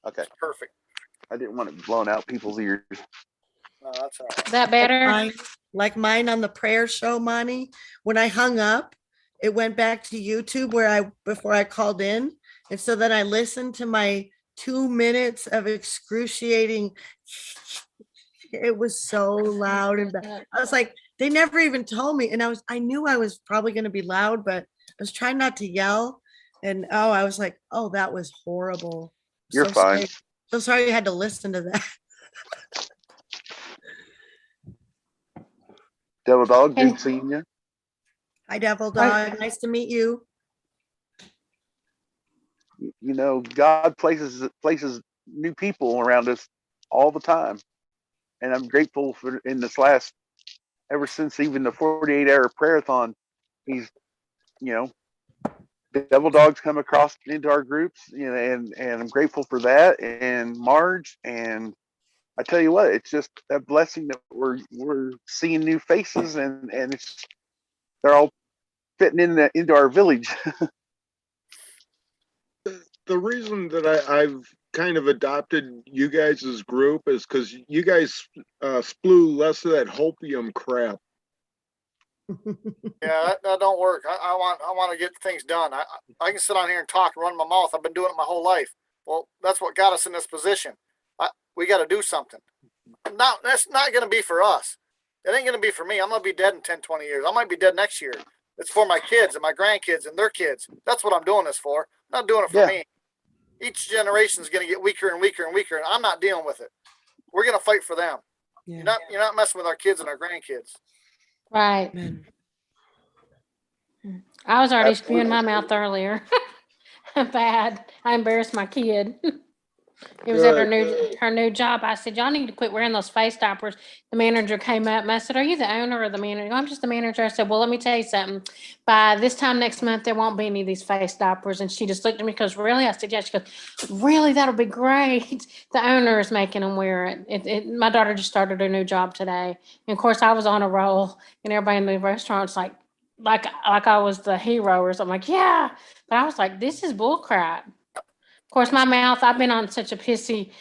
Okay. it's perfect. I didn't want it blowing out people's ears. No, that's all right. Is that better? Like mine on the prayer show, Monty. When I hung up, it went back to YouTube before I called in. And so then I listened to my 2 minutes of excruciating. It was so loud and bad. I was like, they never even told me. And I knew I was probably going to be loud, but I was trying not to yell. And I was like, oh, that was horrible. You're So fine. sorry. So sorry you had to listen to that. Devil Dog, Hey. good seeing you. Hi, Devil Dog. Nice to meet you. You know, God places new people around us all the time. And I'm grateful for in this last, ever since even the 48-hour prayer-a-thon, he's, you know, Devil Dog's come across into our groups, you know, and I'm grateful for that. And Marge, and I tell you what, it's just a blessing that we're seeing new faces, and they're all fitting into our village. The reason that I've kind of adopted you guys' group is because you guys splew less of that hopium crap. Yeah, that don't work. I want to get things done. I can sit on here and talk and run my mouth. I've been doing it my whole life. Well, that's what got us in this position. We got to do something. That's not going to be for us. It ain't going to be for me. I'm going to be dead in 10, 20 years. I might be dead next year. It's for my kids and my grandkids and their kids. That's what I'm doing this for. I'm not doing it for me. Each generation is going to get weaker and weaker and weaker, and I'm not dealing with it. We're going to fight for them. Yeah. You're not messing with our kids and our grandkids. Right. I was already spewing my mouth earlier. Bad. I embarrassed my kid. It was at her new job. I said, y'all need to quit wearing those face diapers. The manager came up and I said, are you the owner or the manager? I'm just the manager. I said, well, let me tell you something. By this time next month, there won't be any of these face diapers. And she just looked at me because really? I said, yeah. She goes, really? That'll be great. The owner is making them wear it. My daughter just started her new job today. And of course, I was on a roll and everybody in the restaurant's like I was the hero or something. Like, yeah. But I was like, this is bull crap. Of course, my mouth, I've been on such a pissy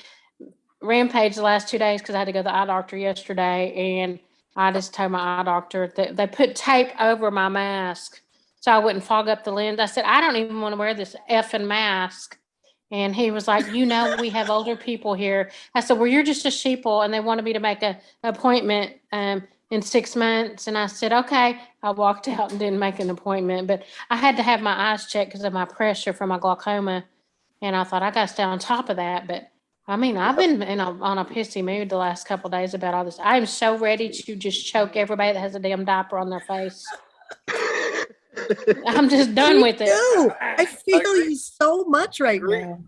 rampage the last 2 days because I had to go to the eye doctor yesterday. And I just told my eye doctor that they put tape over my mask so I wouldn't fog up the lens. I said, I don't even want to wear this effing mask. And he was like, we have older people here. I said, well, you're just a sheeple and they wanted me to make an appointment in 6 months. And I said, okay. I walked out and didn't make an appointment, but I had to have my eyes checked because of my pressure from my glaucoma. And I thought I got to stay on top of that. But I mean, I've been on a pissy mood the last couple of days about all this. I am so ready to just choke everybody that has a damn diaper on their face. I'm just done with it. I feel you so much right now.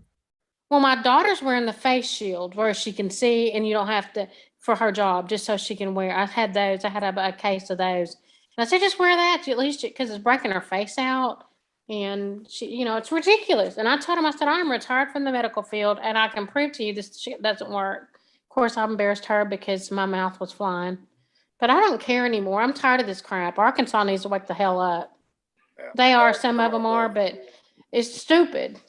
Well, my daughter's wearing the face shield where she can see and you don't have to for her job, just so she can wear. I had those. I had a case of those. And I said, just wear that at least because it's breaking her face out. And she, it's ridiculous. And I told him, I said, I'm retired from the medical field and I can prove to you this shit doesn't work. Of course, I embarrassed her because my mouth was flying. But I don't care anymore. I'm tired of this crap. Arkansas needs to wake the hell up. Yeah. They are, some of them are, but it's stupid.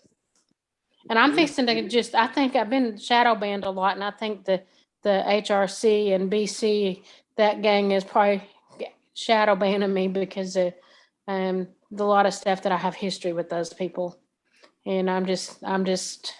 And I'm fixing to I think I've been shadow banned a lot. And I think the HRC and BC, that gang is probably shadow banning me because of the lot of stuff that I have history with those people. And I'm just,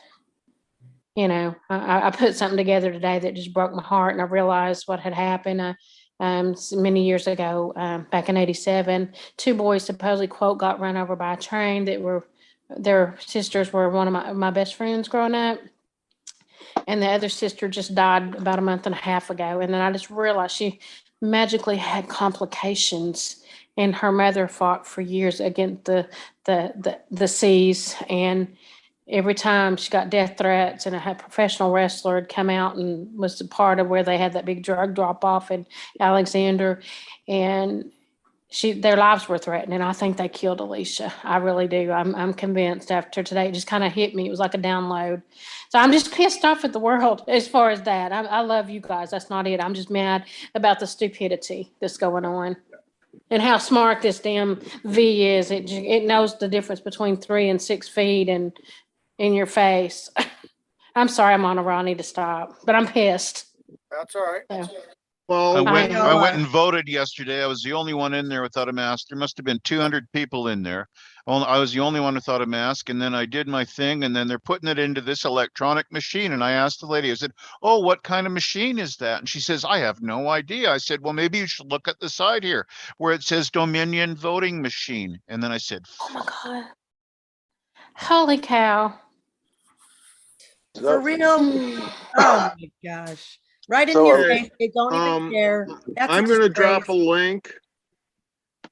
you know, I put something together today that just broke my heart, and I realized what had happened. Many years ago, back in '87, 2 boys supposedly, quote, got run over by a train that were, their sisters were one of my best friends growing up. And the other sister just died about a month and a half ago. And then I just realized she magically had complications, and her mother fought for years against the seas. And every time she got death threats, and a professional wrestler had come out and was a part of where they had that big drug drop off in Alexander, and their lives were threatened. And I think they killed Alicia. I really do. I'm convinced after today. It just kind of hit me. It was like a download. So I'm just pissed off at the world as far as that. I love you guys. That's not it. I'm just mad about the stupidity that's going on and how smart this damn V is. It knows the difference between 3 and 6 feet and in your face. I'm sorry, I'm on a roll. I need to stop, but I'm pissed. That's all right. So, Well, I went and voted yesterday. I was the only one in there without a mask. There must have been 200 people in there. I was the only one without a mask. And then I did my thing, and then they're putting it into this electronic machine. And I asked the lady, I said, "Oh, what kind of machine is that?" And she says, "I have no idea." I said, "Well, maybe you should look at the side here where it says Dominion voting machine." And then I said, oh my God. Holy cow. For real? Oh my gosh. Right in So, your okay, face. They don't even care. That's I'm a gonna disgrace. drop a link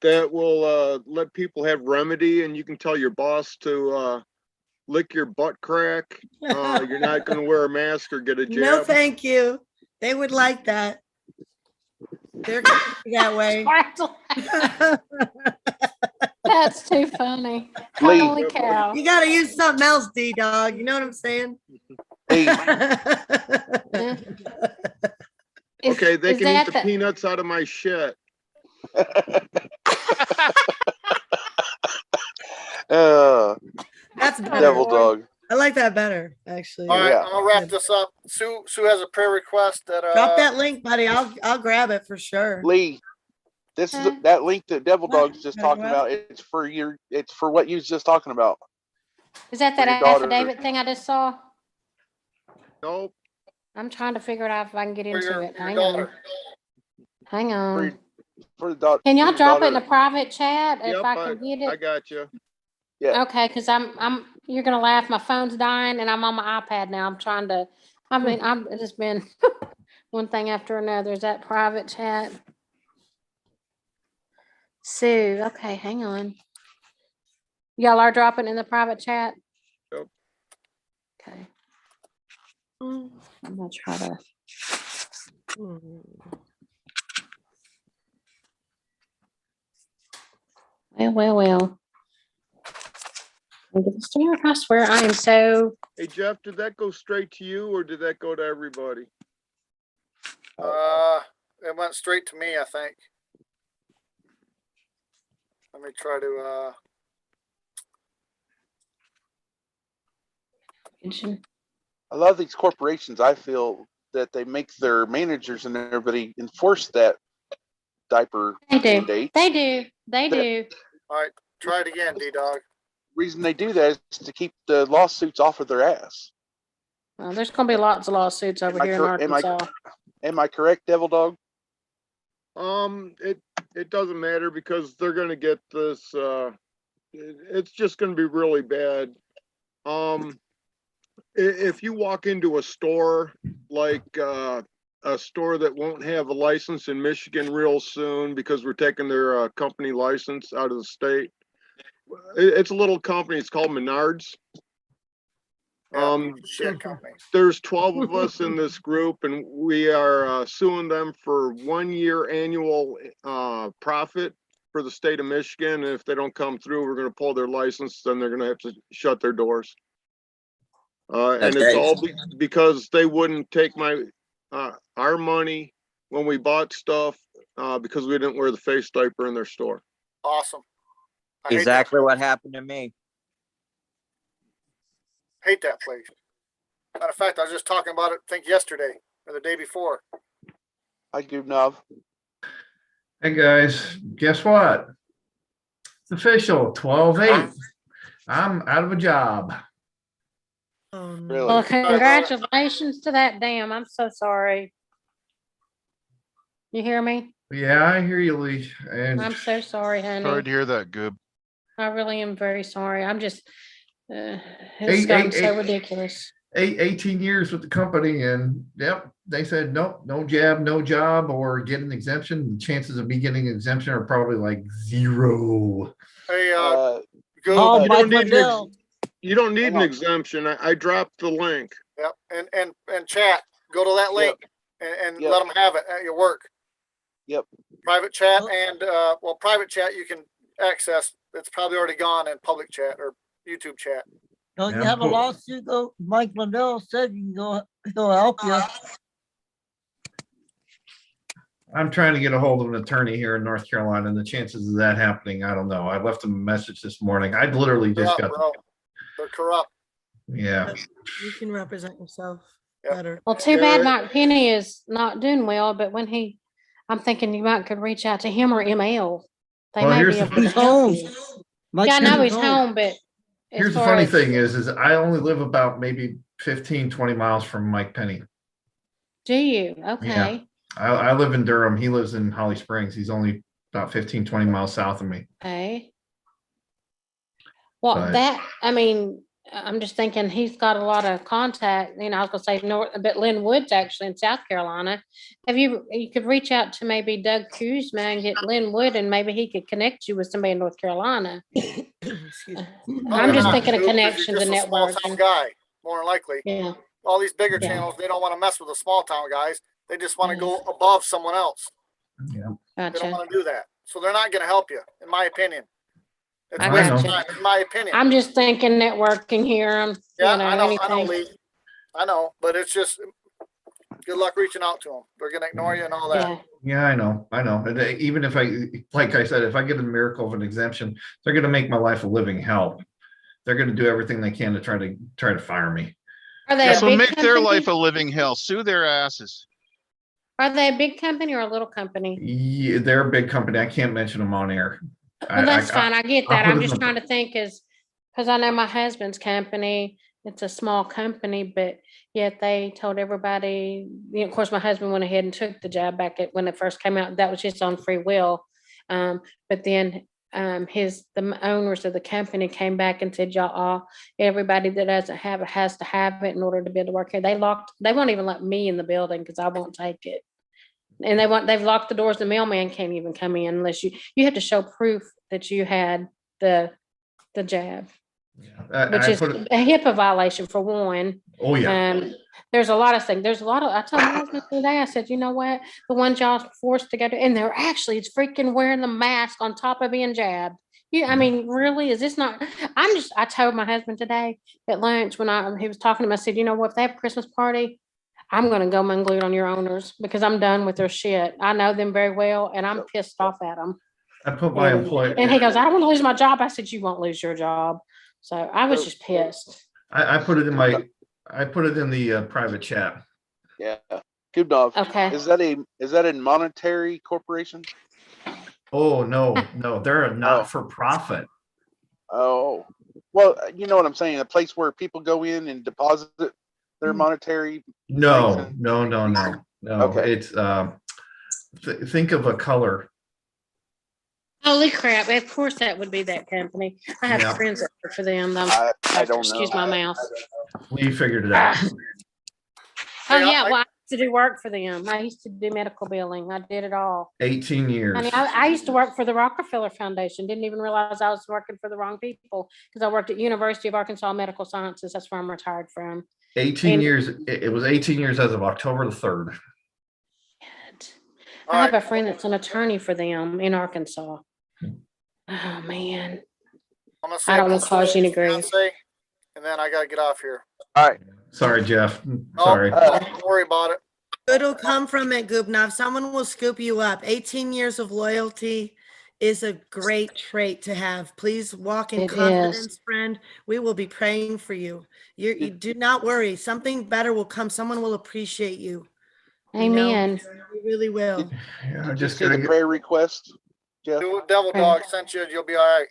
that will let people have remedy, and you can tell your boss to lick your butt crack. You're not gonna wear a mask or get a jab. No, thank you. They would like that. They're that way. That's too funny. Lee. Holy cow. You gotta use something else, D-Dog. You know what I'm saying? Okay, they is can eat that the the- peanuts out of my shit. That's better. Devil dog. I like that better, actually. All right, I'm gonna wrap this up. Sue has a prayer request that Drop that link, buddy. I'll grab it for sure. Lee, this is that link that Devil What? Dog's just talking about. It's for what you was just talking about. Is that For that your daughter. affidavit thing I just saw? Nope. I'm trying to figure it out if I can get For into your- it. your Hang on. daughter. Hang on. For the daughter. Can y'all drop it in the private chat if Yep, I can get it? I got you. Yeah. Okay, because you're gonna laugh. My phone's dying and I'm on my iPad now. I'm trying to, it's just been one thing after another. Is that private chat? Sue, okay, hang on. Y'all are dropping in the private chat? Yep. Okay. I'm gonna try to. Well. I swear I am so. Hey Jeff, did that go straight to you or did that go to everybody? It went straight to me, I think. Let me try to A lot of these corporations, I feel that they make their managers and everybody enforce that diaper They do. mandate. They do. all right, try it again, D-Dog. Reason they do that is to keep the lawsuits off of their ass. Well, there's gonna be lots of lawsuits over here in Arkansas. Am I correct, Devil Dog? It doesn't matter because they're gonna get this. It's just gonna be really bad. If you walk into a store like a store that won't have a license in Michigan real soon because we're taking their company license out of the state. It's a little company. It's called Menards. Shit company. There's 12 of us in this group, and we are suing them for 1 year annual profit for the state of Michigan. And if they don't come through, we're going to pull their license. Then they're going to have to shut their doors. And it's all because they wouldn't take our money when we bought stuff because we didn't wear the face diaper in their store. Awesome. I hate Exactly what happened to me. hate that place. Matter of fact, I was just talking about it, I think yesterday or the day before. I do, Nov. Hey guys, guess what? It's official, 12/8. I'm out of a job. Really? Well, congratulations to that dam. I'm so sorry. You hear me? Yeah, I hear you, Lee. And I'm so sorry, Sorry honey. to hear that, Goob. I really am very sorry. I'm just, it's Eight- gotten eight- so eight- ridiculous. 18 years with the company, and yep, they said nope, no jab, no job, or get an exemption. The chances of me getting an exemption are probably like 0. Hey, Go. You don't need Liddell. you don't need an exemption. I dropped the link. Yep, and chat. Go to that link and let them have it at your work. Yep. Private chat and private chat you can access. It's probably already gone in public chat or YouTube chat. Don't you have a lawsuit though? Mike Liddell said you can go, he'll help you. I'm trying to get a hold of an attorney here in North Carolina, and the chances of that happening, I don't know. I left him a message this morning. I literally just got. They're corrupt. Yeah. You can represent yourself better. Well, too bad Mike Penny is not doing well, but I'm thinking you might could reach out to him or ML. They Well, may here's be the- able to He's help home. you. Yeah, I know he's home, but Here's the funny thing is I only live about maybe 15, 20 miles from Mike Penny. Do you? Yeah. Okay. I live in Durham. He lives in Holly Springs. He's only about 15, 20 miles south of me. Okay. Well, But- I'm just thinking he's got a lot of contact, I was gonna say North, but Lynn Woods actually in South Carolina. You could reach out to maybe Doug Kuzma and get Lynn Wood, and maybe he could connect you with somebody in North Carolina. I'm just thinking of connections and Small town networking. guy, more than likely. Yeah. All these bigger Yeah. channels, they don't want to mess with the small town guys. They just want to go above someone else. Yeah. They don't want to do that. So they're not going to help you, in my opinion. It's I waste of gotcha. time, in my opinion. I'm just thinking networking here. Yeah, I know, anything. Lee. I know, but it's just good luck reaching out to them. They're going to ignore you and all that. Yeah, I know. And even if like I said, if I get a miracle of an exemption, they're going to make my life a living hell. They're going to do everything they can to try to fire me. Are they Yeah, a so big make their company? life a living hell. Sue their asses. Are they a big company or a little company? Yeah, they're a big company. I can't mention them on air. Well, that's fine. I get I'll that. put I'm it just in the- trying to think because I know my husband's company, it's a small company, but yet they told everybody, of course, my husband went ahead and took the job back when it first came out. That was just on free will. But then the owners of the company came back and said, y'all, everybody that doesn't have it has to have it in order to be able to work here. They won't even let me in the building because I won't take it. And they've locked the doors. The mailman can't even come in unless you have to show proof that you had the jab, which is a HIPAA violation for one. Oh yeah. There's a lot of things. I told my husband today, I said, you know what? The ones y'all forced to go to, and they're actually freaking wearing the mask on top of being jabbed. Really, is this not? I told my husband today at lunch when he was talking to me, I said, you know what? If they have a Christmas party, I'm going to go unglued on your owners because I'm done with their shit. I know them very well, and I'm pissed off at them. I put my employee. And he goes, I don't want to lose my job. I said, you won't lose your job. So I was just pissed. I put it in the private chat. Yeah. Kubnov. Okay. Is that a monetary corporation? Oh no, they're a not for profit. Oh, well, you know what I'm saying. A place where people go in and deposit their monetary. No. Okay. It's think of a color. Holy crap. Of course that would be that company. I have friends that work for them. Though. I don't Excuse know. my mouth. We figured it out. Oh yeah, well, I used to do work for them. I used to do medical billing. I did it all. 18 years. I used to work for the Rockefeller Foundation. Didn't even realize I was working for the wrong people because I worked at University of Arkansas Medical Sciences. That's where I'm retired from. 18 years. It was 18 years as of October the 3rd. I have a friend that's an attorney for them in Arkansas. Oh man. I don't want to cause you any grief. And then I got to get off here. All right. Sorry, Jeff. Sorry. Don't worry about it. It'll come from it, Gubnov. Someone will scoop you up. 18 years of loyalty is a great trait to have. Please walk in confidence, friend. We will be praying for you. You do not worry. Something better will come. Someone will appreciate you. Amen. You really will. Yeah, Did you see the prayer request, Jeff? Do what Devil Dog sent you. You'll be all right.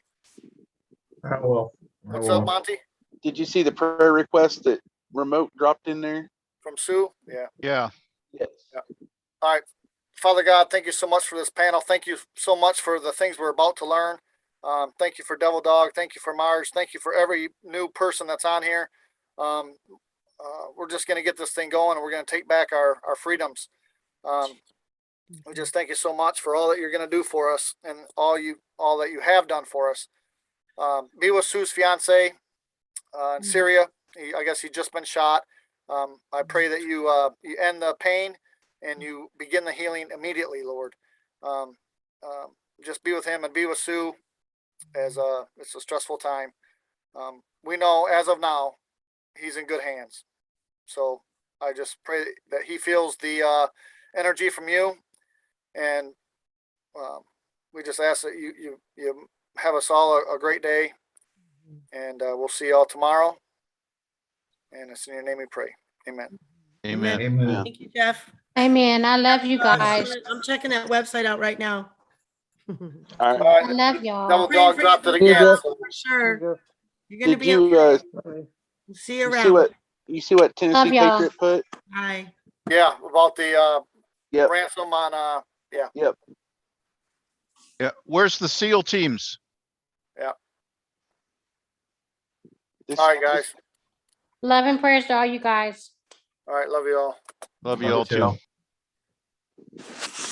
I will. What's up, Monty? Did you see the prayer request that remote dropped in there? From Sue? Yeah. Yeah. Yes. Yeah. All right. Father God, thank you so much for this panel. Thank you so much for the things we're about to learn. Thank you for Devil Dog. Thank you for Marge. Thank you for every new person that's on here. We're just going to get this thing going, and we're going to take back our freedoms. We just thank you so much for all that you're going to do for us and all that you have done for us. Be with Sue's fiance in Syria. I guess he's just been shot. I pray that you end the pain and you begin the healing immediately, Lord. Just be with him and be with Sue as it's a stressful time. We know as of now, he's in good hands. So I just pray that he feels the energy from you. And we just ask that you have us all a great day. And we'll see you all tomorrow. And it's in your name we pray. Amen. Amen. Amen. Thank you, Jeff. Amen. I love you guys. I'm checking that website out right now. All I right. love y'all. Double Dog dropped it Yeah, again. Jeff. So For sure. You're gonna Did be you okay. See you you see around. what you see what Tennessee Love y'all. Patriot put? Bye. yeah, about the Yep. ransom on yeah. Yep. Yeah. Where's the SEAL teams? This, All right, guys. Love and prayers to all you guys. All right, love you all. Love you Love all you too. too.